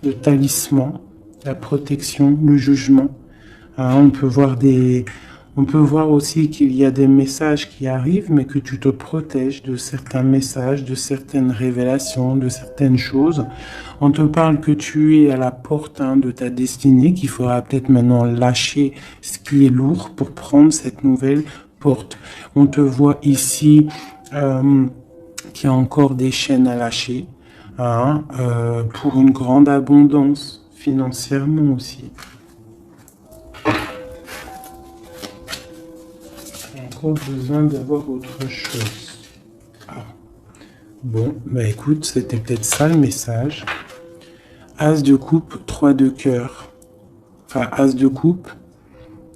le talisman, la protection, le jugement. Hein, on peut voir On peut voir aussi qu'il y a des messages qui arrivent, mais que tu te protèges de certains messages, de certaines révélations, de certaines choses. On te parle que tu es à la porte de ta destinée, qu'il faudra peut-être maintenant lâcher ce qui est lourd pour prendre cette nouvelle porte. On te voit ici qu'il y a encore des chaînes à lâcher, hein, pour une grande abondance, financièrement aussi. Encore besoin d'avoir autre chose. Ah. Bon, bah écoute, c'était peut-être ça le message. As de coupe, 3 de cœur. Enfin, As de coupe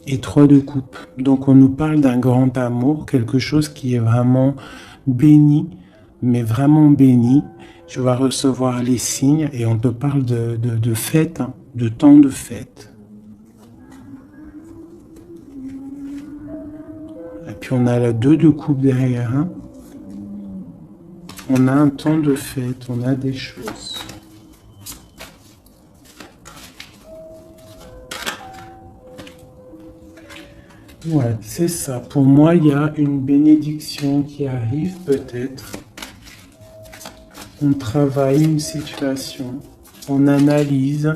et 3 de coupe. Donc on nous parle d'un grand amour, quelque chose qui est vraiment béni, mais vraiment béni. Tu vas recevoir les signes et on te parle de fête, hein, de temps de fête. Et puis on a la 2 de coupe derrière. Hein. On a un temps de fête, on a des choses. Ouais, c'est ça. Pour moi, il y a une bénédiction qui arrive peut-être. On travaille une situation, on analyse.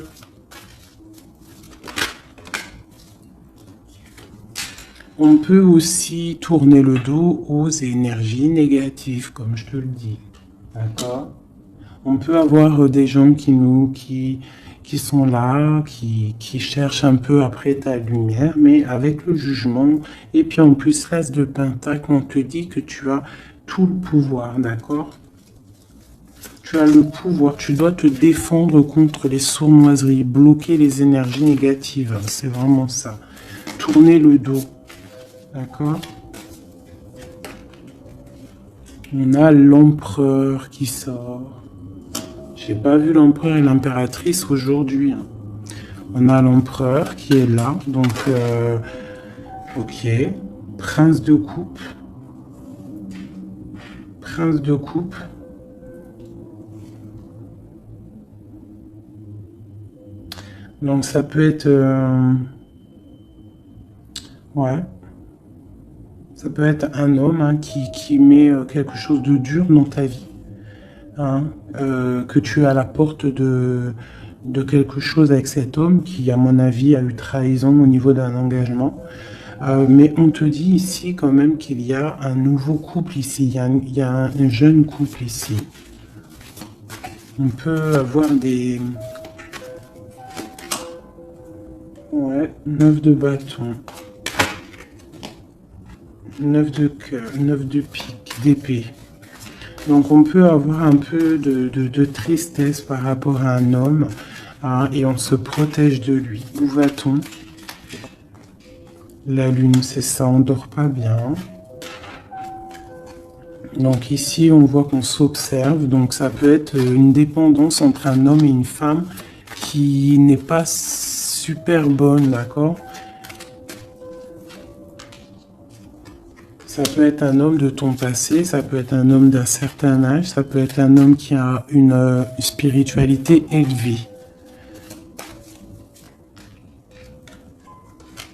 On peut aussi tourner le dos aux énergies négatives, comme je te le dis. D'accord? On peut avoir des gens qui sont là, qui cherchent un peu après ta lumière, mais avec le jugement. Et puis en plus, l'as de pentacle, on te dit que tu as tout le pouvoir, d'accord? Tu as le pouvoir, tu dois te défendre contre les sournoiseries, bloquer les énergies négatives, c'est vraiment ça. Tourner le dos, d'accord? On a l'empereur qui sort. J'ai pas vu l'empereur et l'impératrice aujourd'hui. On a l'empereur qui est là, donc ok. Prince de coupe. Prince de coupe. Donc ça peut être... ouais. Ça peut être un homme hein, qui met quelque chose de dur dans ta vie. Hein, que tu es à la porte de quelque chose avec cet homme qui, à mon avis, a eu trahison au niveau d'un engagement. Mais on te dit ici quand même qu'il y a un nouveau couple ici. Il y a un jeune couple ici. On peut avoir des... Ouais, 9 de bâton. 9 de cœur, 9 de pique, d'épée. Donc on peut avoir un peu de tristesse par rapport à un homme hein, et on se protège de lui. Où va-t-on? La lune, c'est ça, on dort pas bien. Donc ici, on voit qu'on s'observe. Donc ça peut être une dépendance entre un homme et une femme qui n'est pas super bonne, d'accord? Ça peut être un homme de ton passé, ça peut être un homme d'un certain âge, ça peut être un homme qui a une spiritualité élevée.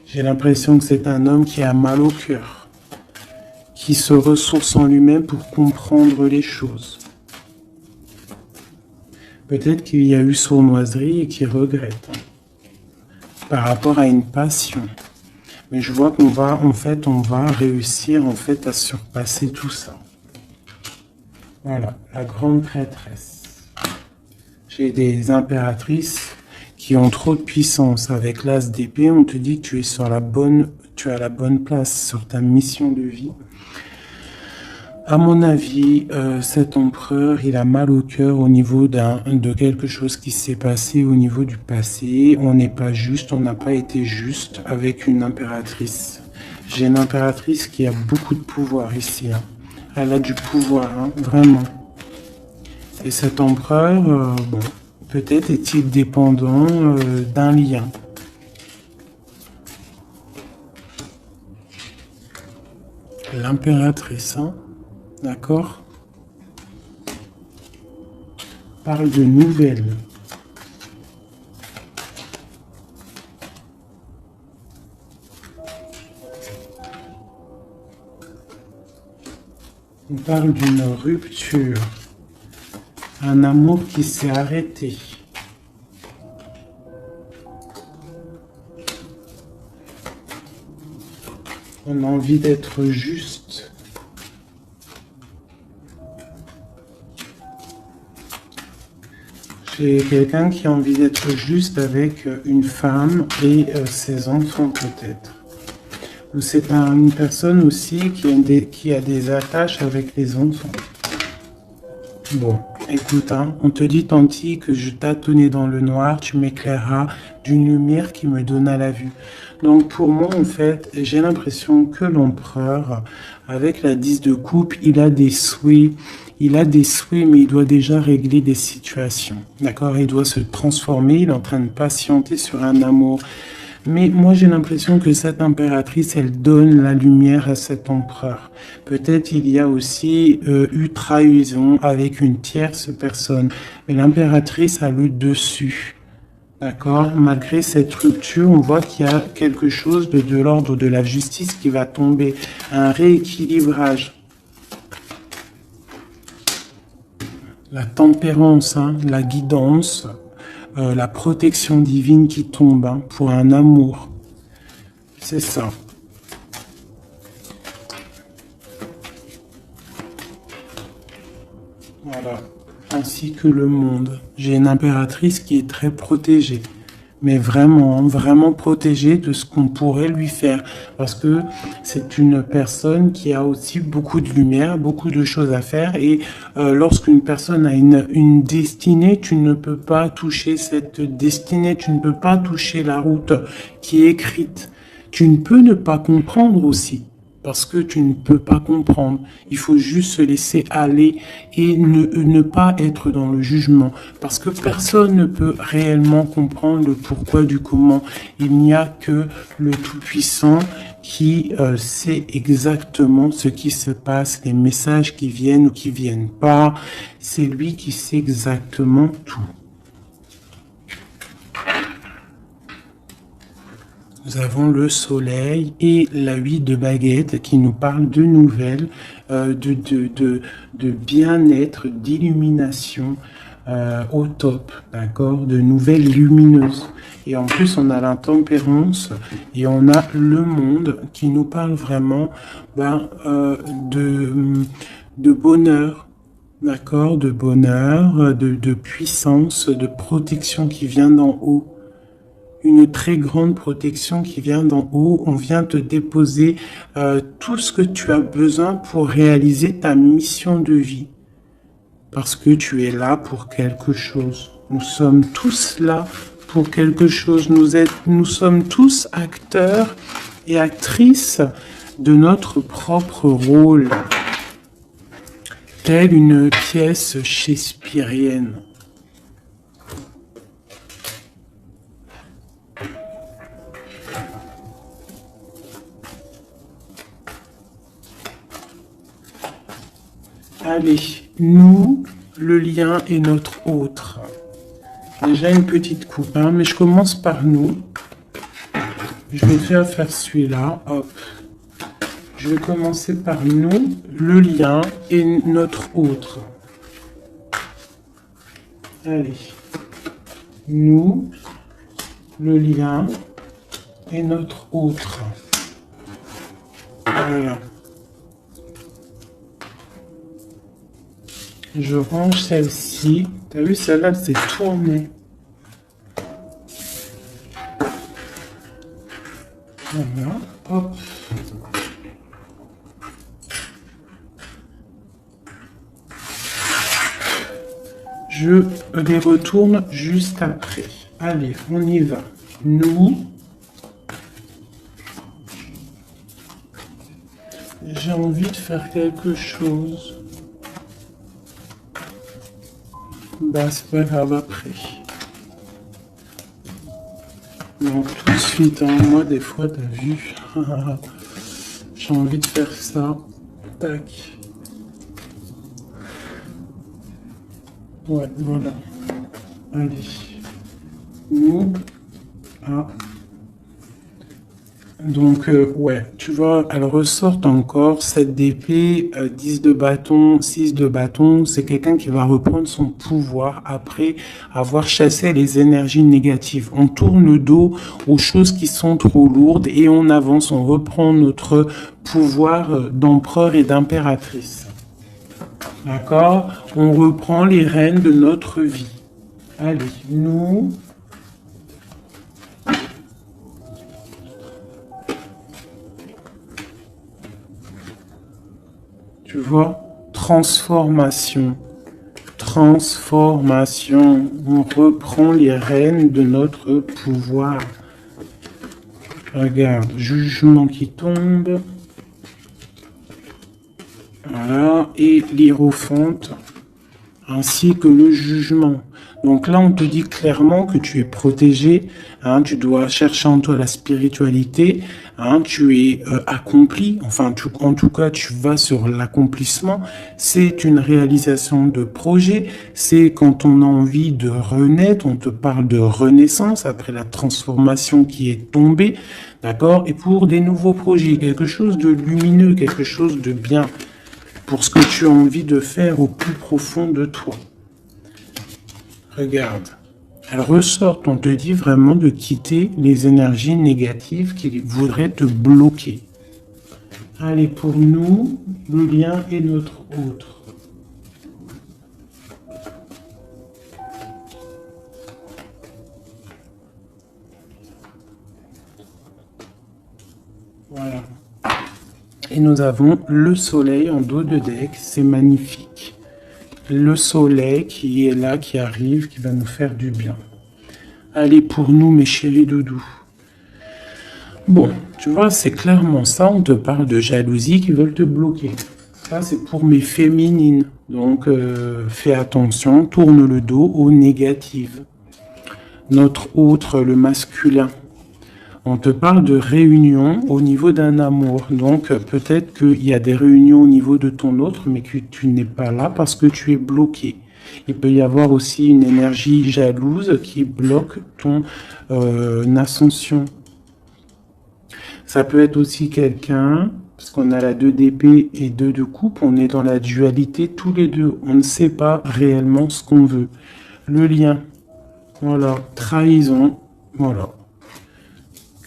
J'ai l'impression que c'est un homme qui a mal au cœur, qui se ressource en lui-même pour comprendre les choses. Peut-être qu'il y a eu sournoiserie et qu'il regrette par rapport à une passion. Mais je vois qu'on va, en fait, on va réussir, en fait, à surpasser tout ça. Voilà, la grande prêtresse. J'ai des impératrices qui ont trop de puissance. Avec l'as d'épée, on te dit que tu es sur la bonne, tu as la bonne place sur ta mission de vie. À mon avis, cet empereur, il a mal au cœur au niveau de quelque chose qui s'est passé au niveau du passé. On n'est pas juste, on n'a pas été juste avec une impératrice. J'ai une impératrice qui a beaucoup de pouvoir ici. Hein. Elle a du pouvoir, hein, vraiment. Et cet empereur, bon, peut-être est-il dépendant d'un lien. L'impératrice, hein. D'accord? Parle de nouvelles. On parle d'une rupture. Un amour qui s'est arrêté. On a envie d'être juste. J'ai quelqu'un qui a envie d'être juste avec une femme et ses enfants peut-être. Ou c'est une personne aussi qui a des attaches avec les enfants. Bon, écoute, hein, on te dit Tanti que je tâtonnais dans le noir, tu m'éclaireras d'une lumière qui me donna la vue. Donc pour moi, en fait, j'ai l'impression que l'empereur, avec la 10 de coupe, il a des souhaits. Il a des souhaits, mais il doit déjà régler des situations. D'accord? Il doit se transformer, il est en train de patienter sur un amour. Mais moi, j'ai l'impression que cette impératrice, elle donne la lumière à cet empereur. Peut-être il y a aussi eu trahison avec une tierce personne. Mais l'impératrice a le dessus. D'accord? Malgré cette rupture, on voit qu'il y a quelque chose de l'ordre de la justice qui va tomber. Un rééquilibrage. La tempérance, hein, la guidance. La protection divine qui tombe hein, pour un amour. C'est ça. Voilà. Ainsi que le monde. J'ai une impératrice qui est très protégée. Mais vraiment, vraiment protégée de ce qu'on pourrait lui faire. Parce que c'est une personne qui a aussi beaucoup de lumière, beaucoup de choses à faire. Et lorsqu'une personne a une destinée, tu ne peux pas toucher cette destinée, tu ne peux pas toucher la route qui est écrite. Tu ne peux ne pas comprendre aussi. Parce que tu ne peux pas comprendre. Il faut juste se laisser aller et ne pas être dans le jugement. Parce que personne ne peut réellement comprendre le pourquoi du comment. Il n'y a que le Tout-Puissant qui sait exactement ce qui se passe, les messages qui viennent ou qui viennent pas. C'est lui qui sait exactement tout. Nous avons le soleil et la 8 de baguette qui nous parle de nouvelles, de bien-être, d'illumination au top, d'accord, de nouvelles lumineuses. Et en plus, on a l'intempérance et on a le monde qui nous parle vraiment de bonheur. D'accord, de bonheur, de puissance, de protection qui vient d'en haut. Une très grande protection qui vient d'en haut. On vient te déposer tout ce que tu as besoin pour réaliser ta mission de vie. Parce que tu es là pour quelque chose. Nous sommes tous là pour quelque chose. Nous sommes tous acteurs et actrices de notre propre rôle. Telle une pièce shakespearienne. Allez, nous, le lien est notre autre. Déjà une petite coupe, hein, mais je commence par nous. Je vais faire celui-là, hop. Je vais commencer par nous, le lien et notre autre. Allez, nous, le lien et notre autre. Voilà. Je range celle-ci. T'as vu, celle-là, c'est tourné. Voilà. Hop. Je les retourne juste après. Allez, on y va. Nous. J'ai envie de faire quelque chose. Bah, c'est pas grave après. Donc, tout de suite, hein, moi, des fois, t'as vu, j'ai envie de faire ça. Tac. Ouais, voilà. Allez. Nous. Ah. Donc, ouais, tu vois, elle ressort encore 7 d'épée, 10 de bâton, 6 de bâton. C'est quelqu'un qui va reprendre son pouvoir après avoir chassé les énergies négatives. On tourne le dos aux choses qui sont trop lourdes et on avance, on reprend notre pouvoir d'empereur et d'impératrice. D'accord? On reprend les rênes de notre vie. Allez, nous... Tu vois, transformation, transformation. On reprend les rênes de notre pouvoir. Regarde, jugement qui tombe. Voilà, et l'hiérophante, ainsi que le jugement. Donc là, on te dit clairement que tu es protégé, hein, tu dois chercher en toi la spiritualité, hein, tu es accompli, enfin, en tout cas, tu vas sur l'accomplissement. C'est une réalisation de projet, c'est quand on a envie de renaître, on te parle de renaissance après la transformation qui est tombée, d'accord? Et pour des nouveaux projets, quelque chose de lumineux, quelque chose de bien, pour ce que tu as envie de faire au plus profond de toi. Regarde, elle ressort, on te dit vraiment de quitter les énergies négatives qui voudraient te bloquer. Allez, pour nous, le lien est notre autre. Voilà. Et nous avons le soleil en dos de deck, c'est magnifique. Le soleil qui est là, qui arrive, qui va nous faire du bien. Allez, pour nous, mes chéris doudous. Bon, tu vois, c'est clairement ça, on te parle de jalousie qui veulent te bloquer. Ça, c'est pour mes féminines. Donc, fais attention, tourne le dos aux négatives. Notre autre, le masculin. On te parle de réunion au niveau d'un amour. Donc, peut-être qu'il y a des réunions au niveau de ton autre, mais que tu n'es pas là parce que tu es bloqué. Il peut y avoir aussi une énergie jalouse qui bloque ton ascension. Ça peut être aussi quelqu'un, parce qu'on a la 2 d'épée et 2 de coupe, on est dans la dualité tous les deux. On ne sait pas réellement ce qu'on veut. Le lien, voilà, trahison, voilà.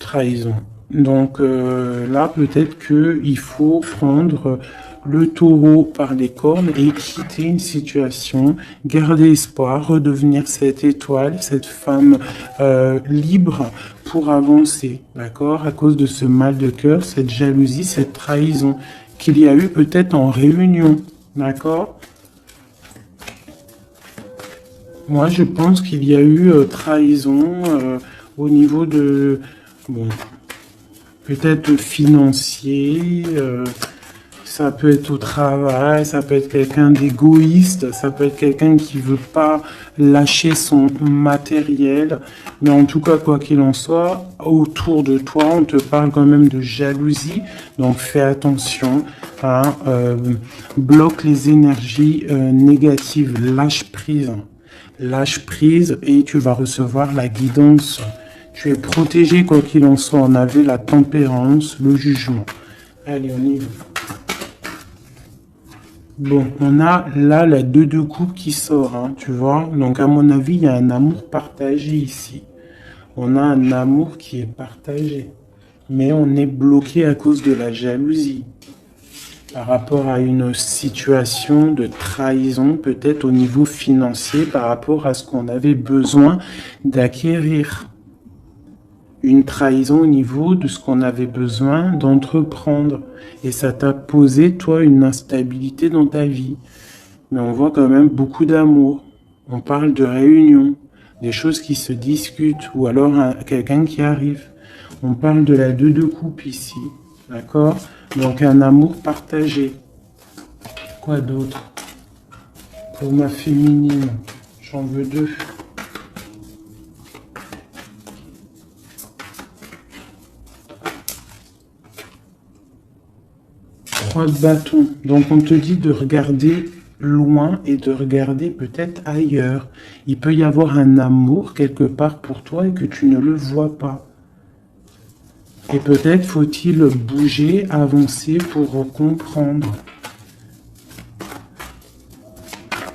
Trahison. Donc là, peut-être qu'il faut prendre le taureau par les cornes et quitter une situation, garder espoir, redevenir cette étoile, cette femme libre pour avancer, d'accord? À cause de ce mal de cœur, cette jalousie, cette trahison qu'il y a eu peut-être en réunion, d'accord? Moi, je pense qu'il y a eu trahison au niveau de... Bon, peut-être financier, ça peut être au travail, ça peut être quelqu'un d'égoïste, ça peut être quelqu'un qui veut pas lâcher son matériel. Mais en tout cas, quoi qu'il en soit, autour de toi, on te parle quand même de jalousie. Donc fais attention, hein, bloque les énergies négatives, lâche prise. Lâche prise et tu vas recevoir la guidance. Tu es protégé quoi qu'il en soit. On avait la tempérance, le jugement. Allez, on y va. Bon, on a là la 2 de coupe qui sort, hein, tu vois. Donc, à mon avis, il y a un amour partagé ici. On a un amour qui est partagé. Mais on est bloqué à cause de la jalousie. Par rapport à une situation de trahison, peut-être au niveau financier, par rapport à ce qu'on avait besoin d'acquérir. Une trahison au niveau de ce qu'on avait besoin d'entreprendre. Et ça t'a posé, toi, une instabilité dans ta vie. Mais on voit quand même beaucoup d'amour. On parle de réunion, des choses qui se discutent, ou alors quelqu'un qui arrive. On parle de la 2 de coupe ici, d'accord? Donc un amour partagé. Quoi d'autre? Pour ma féminine, j'en veux 2. 3 de bâton. Donc on te dit de regarder loin et de regarder peut-être ailleurs. Il peut y avoir un amour quelque part pour toi et que tu ne le vois pas. Et peut-être faut-il bouger, avancer pour comprendre.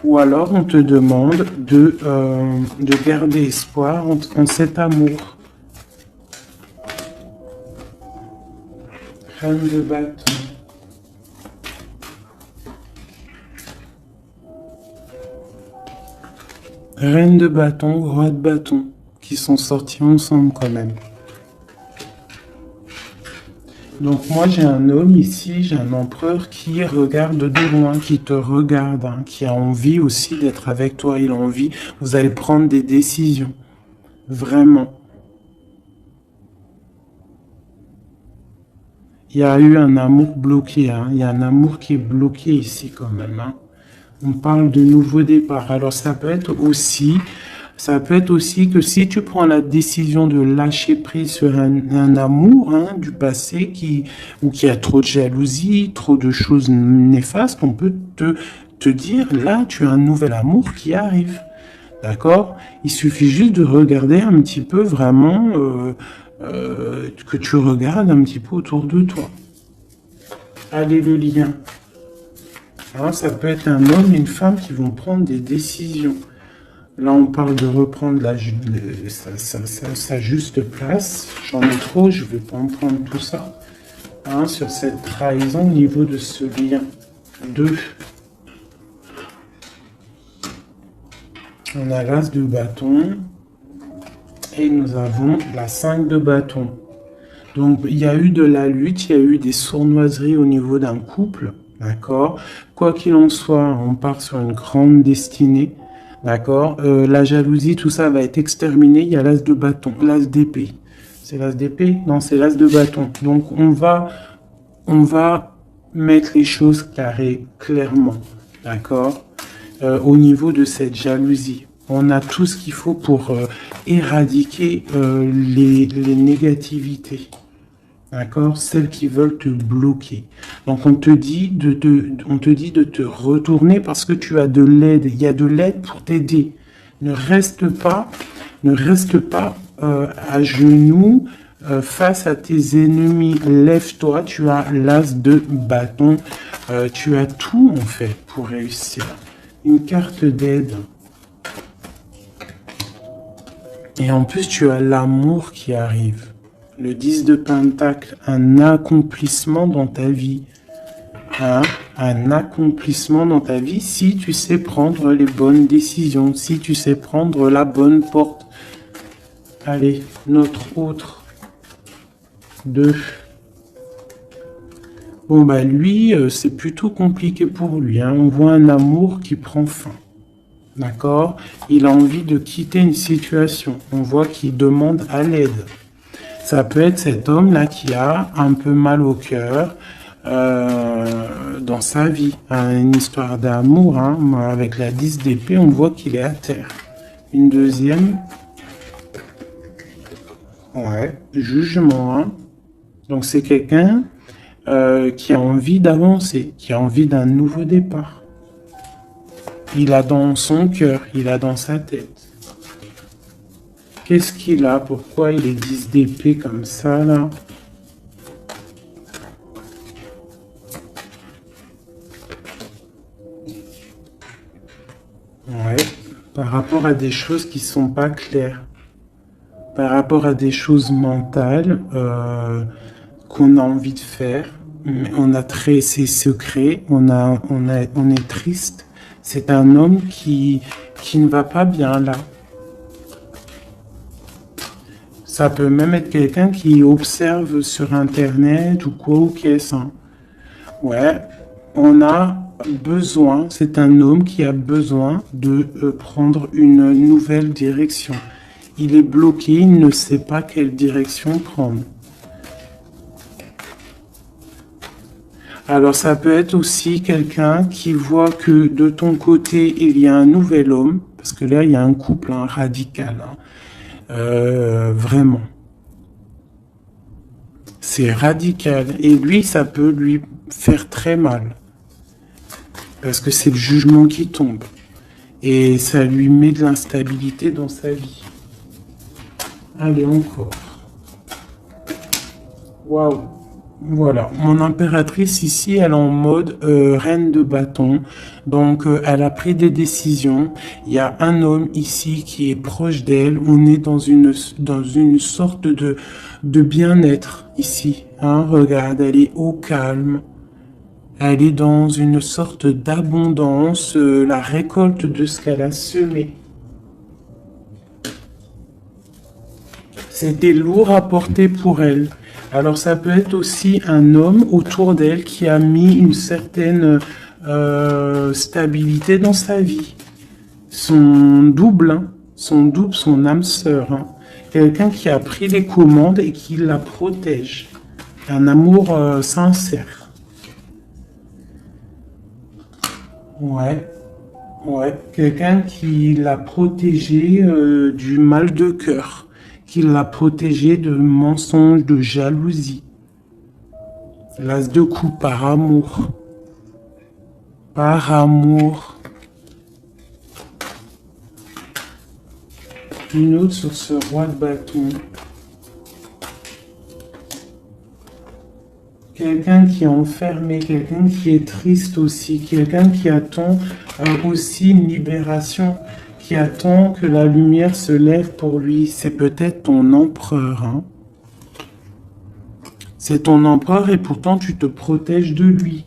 Ou alors on te demande de garder espoir en cet amour. Reine de bâton. Reine de bâton, roi de bâton, qui sont sortis ensemble quand même. Donc moi j'ai un homme ici, j'ai un empereur qui regarde de loin, qui te regarde, hein, qui a envie aussi d'être avec toi, il a envie, vous allez prendre des décisions, vraiment. Il y a eu un amour bloqué, hein, il y a un amour qui est bloqué ici quand même. Hein. On parle de nouveau départ, alors ça peut être aussi que si tu prends la décision de lâcher prise sur un amour hein, du passé ou qui a trop de jalousie, trop de choses néfastes, on peut te dire, là, tu as un nouvel amour qui arrive. D'accord? Il suffit juste de regarder un petit peu vraiment, que tu regardes un petit peu autour de toi. Allez, le lien. Alors, ça peut être un homme et une femme qui vont prendre des décisions. Là, on parle de reprendre sa juste place. J'en ai trop, je ne vais pas en prendre tout ça. Hein, sur cette trahison au niveau de ce lien. 2. On a l'as de bâton. Et nous avons la 5 de bâton. Donc, il y a eu de la lutte, il y a eu des sournoiseries au niveau d'un couple. D'accord? Quoi qu'il en soit, on part sur une grande destinée. D'accord, la jalousie, tout ça va être exterminé. Il y a l'as de bâton, l'as d'épée. C'est l'as d'épée? Non, c'est l'as de bâton. Donc, on va mettre les choses carrées, clairement. D'accord, au niveau de cette jalousie. On a tout ce qu'il faut pour éradiquer les négativités. D'accord, celles qui veulent te bloquer. Donc on te dit de te retourner parce que tu as de l'aide. Il y a de l'aide pour t'aider. Ne reste pas à genoux face à tes ennemis. Lève-toi. Tu as l'as de bâton. Tu as tout en fait pour réussir. Une carte d'aide. Et en plus tu as l'amour qui arrive. Le 10 de Pentacle, un accomplissement dans ta vie. Hein? Un accomplissement dans ta vie si tu sais prendre les bonnes décisions, si tu sais prendre la bonne porte. Allez, notre autre. 2. Bon, bah lui, c'est plutôt compliqué pour lui. Hein? On voit un amour qui prend fin. D'accord? Il a envie de quitter une situation. On voit qu'il demande à l'aide. Ça peut être cet homme-là qui a un peu mal au cœur dans sa vie. Une histoire d'amour. Hein. Avec la 10 d'épée, on voit qu'il est à terre. Une deuxième. Ouais, jugement. Hein. Donc c'est quelqu'un qui a envie d'avancer, qui a envie d'un nouveau départ. Il a dans son cœur, il a dans sa tête. Qu'est-ce qu'il a? Pourquoi il est 10 d'épée comme ça, là? Ouais. Par rapport à des choses qui sont pas claires. Par rapport à des choses mentales qu'on a envie de faire. Mais on a ses secrets. On est triste. C'est un homme qui ne va pas bien, là. Ça peut même être quelqu'un qui observe sur Internet ou quoi ou qu'est-ce. Hein. Ouais, on a besoin, c'est un homme qui a besoin de prendre une nouvelle direction. Il est bloqué, il ne sait pas quelle direction prendre. Alors ça peut être aussi quelqu'un qui voit que de ton côté, il y a un nouvel homme, parce que là, il y a un couple hein, radical. Hein. Vraiment. C'est radical. Et lui, ça peut lui faire très mal. Parce que c'est le jugement qui tombe. Et ça lui met de l'instabilité dans sa vie. Allez, encore. Waouh. Voilà, mon impératrice ici, elle est en mode reine de bâton. Donc, elle a pris des décisions. Il y a un homme ici qui est proche d'elle. On est dans une sorte de bien-être ici. Hein, regarde, elle est au calme. Elle est dans une sorte d'abondance, la récolte de ce qu'elle a semé. C'était lourd à porter pour elle. Alors ça peut être aussi un homme autour d'elle qui a mis une certaine stabilité dans sa vie. Son double, hein, son âme sœur. Hein. Quelqu'un qui a pris les commandes et qui la protège. Un amour sincère. Ouais, ouais. Quelqu'un qui l'a protégé du mal de cœur. Qui l'a protégé de mensonges, de jalousie. L'as de coupe par amour. Par amour. Une autre sur ce roi de bâton. Quelqu'un qui est enfermé, quelqu'un qui est triste aussi, quelqu'un qui attend aussi une libération, qui attend que la lumière se lève pour lui. C'est peut-être ton empereur. Hein. C'est ton empereur et pourtant tu te protèges de lui.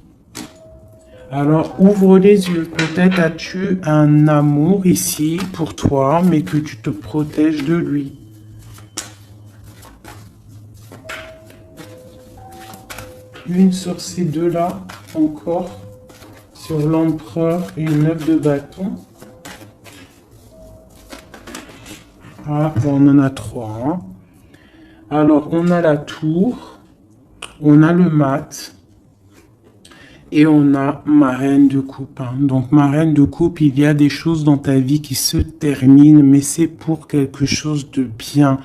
Alors ouvre les yeux. Peut-être as-tu un amour ici pour toi, mais que tu te protèges de lui. Une sur ces deux-là, encore, sur l'empereur et une œuf de bâton. Ah, bon, on en a trois. Hein. Alors, on a la tour, on a le mat, et on a ma reine de coupe. Hein. Donc, ma reine de coupe, il y a des choses dans ta vie qui se terminent, mais c'est pour quelque chose de bien.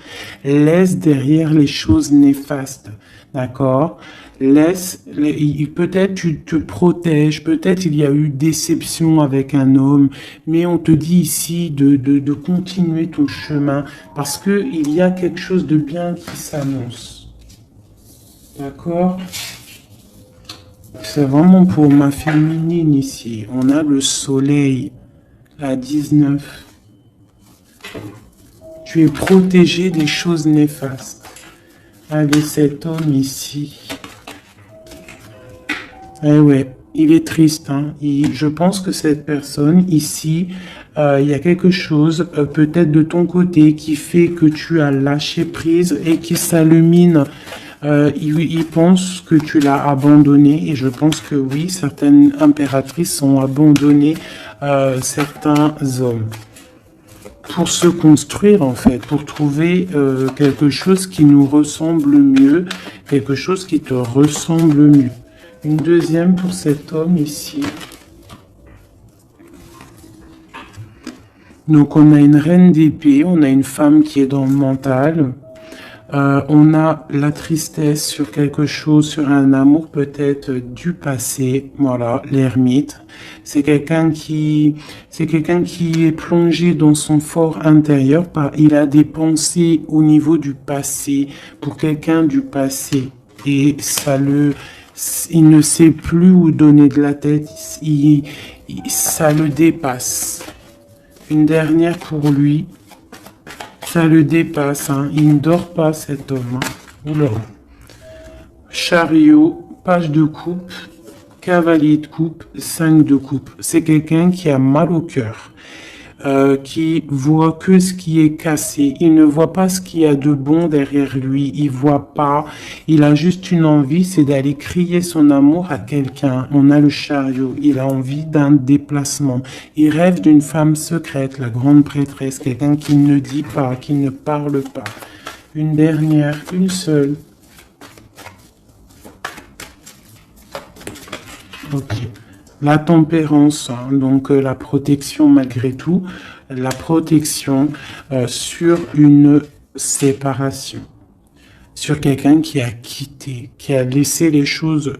Laisse derrière les choses néfastes. D'accord? Peut-être tu te protèges, peut-être il y a eu déception avec un homme, mais on te dit ici de continuer ton chemin parce que il y a quelque chose de bien qui s'annonce. D'accord? C'est vraiment pour ma féminine ici. On a le soleil à 19. Tu es protégé des choses néfastes. Allez, cet homme ici. Eh ouais, il est triste. Hein. Je pense que cette personne ici, il y a quelque chose peut-être de ton côté qui fait que tu as lâché prise et qui s'illumine. Il pense que tu l'as abandonné et je pense que oui, certaines impératrices ont abandonné certains hommes pour se construire en fait, pour trouver quelque chose qui nous ressemble mieux, quelque chose qui te ressemble mieux. Une deuxième pour cet homme ici. Donc on a une reine d'épée, on a une femme qui est dans le mental. On a la tristesse sur quelque chose, sur un amour peut-être du passé. Voilà, l'ermite. C'est quelqu'un qui est plongé dans son fort intérieur. Il a des pensées au niveau du passé, pour quelqu'un du passé. Et il ne sait plus où donner de la tête. Ça le dépasse. Une dernière pour lui. Ça le dépasse, hein. Il ne dort pas cet homme. Hein. Oula. Chariot, page de coupe, cavalier de coupe, 5 de coupe. C'est quelqu'un qui a mal au cœur, qui voit que ce qui est cassé. Il ne voit pas ce qu'il y a de bon derrière lui. Il voit pas. Il a juste une envie, c'est d'aller crier son amour à quelqu'un. On a le chariot. Il a envie d'un déplacement. Il rêve d'une femme secrète, la grande prêtresse, quelqu'un qui ne dit pas, qui ne parle pas. Une dernière, une seule. Ok. La tempérance, hein, donc la protection malgré tout, la protection sur une séparation, sur quelqu'un qui a quitté, qui a laissé les choses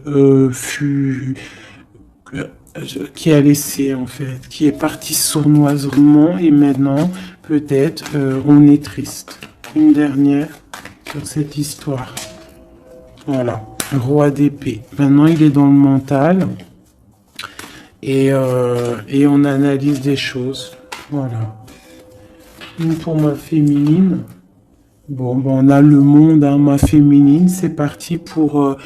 qui a laissé en fait, qui est parti sournoisement et maintenant peut-être on est triste. Une dernière sur cette histoire. Voilà, roi d'épée. Maintenant, il est dans le mental. Et on analyse des choses. Voilà. Pour ma féminine. Bon, on a le monde, hein, ma féminine. C'est parti pour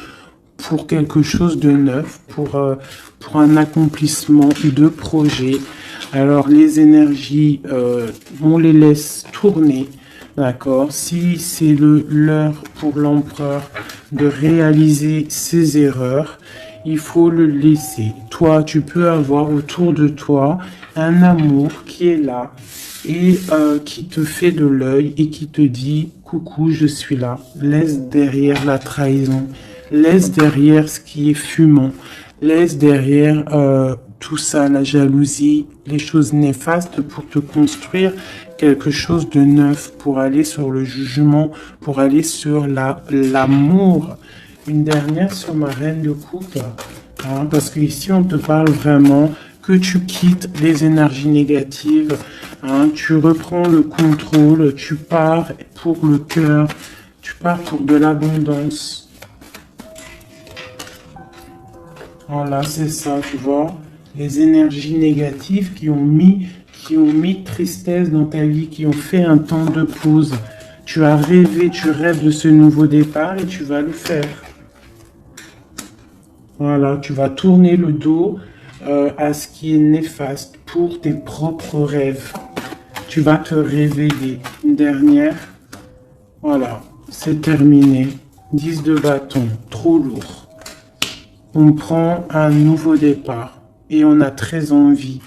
quelque chose de neuf, pour un accomplissement de projet. Alors, les énergies, on les laisse tourner. D'accord. Si c'est l'heure pour l'empereur de réaliser ses erreurs, il faut le laisser. Toi, tu peux avoir autour de toi un amour qui est là et qui te fait de l'œil et qui te dit « Coucou, je suis là ». Laisse derrière la trahison, laisse derrière ce qui est fumant, laisse derrière tout ça, la jalousie, les choses néfastes pour te construire quelque chose de neuf, pour aller sur le jugement, pour aller sur l'amour. Une dernière sur ma reine de coupe, hein, parce qu'ici on te parle vraiment que tu quittes les énergies négatives, hein, tu reprends le contrôle, tu pars pour le cœur, tu pars pour de l'abondance. Voilà, c'est ça, tu vois. Les énergies négatives qui ont mis tristesse dans ta vie, qui ont fait un temps de pause. Tu as rêvé, tu rêves de ce nouveau départ et tu vas le faire. Voilà, tu vas tourner le dos à ce qui est néfaste pour tes propres rêves. Tu vas te réveiller. Une dernière. Voilà, c'est terminé. 10 de bâton, trop lourd. On prend un nouveau départ et on a très envie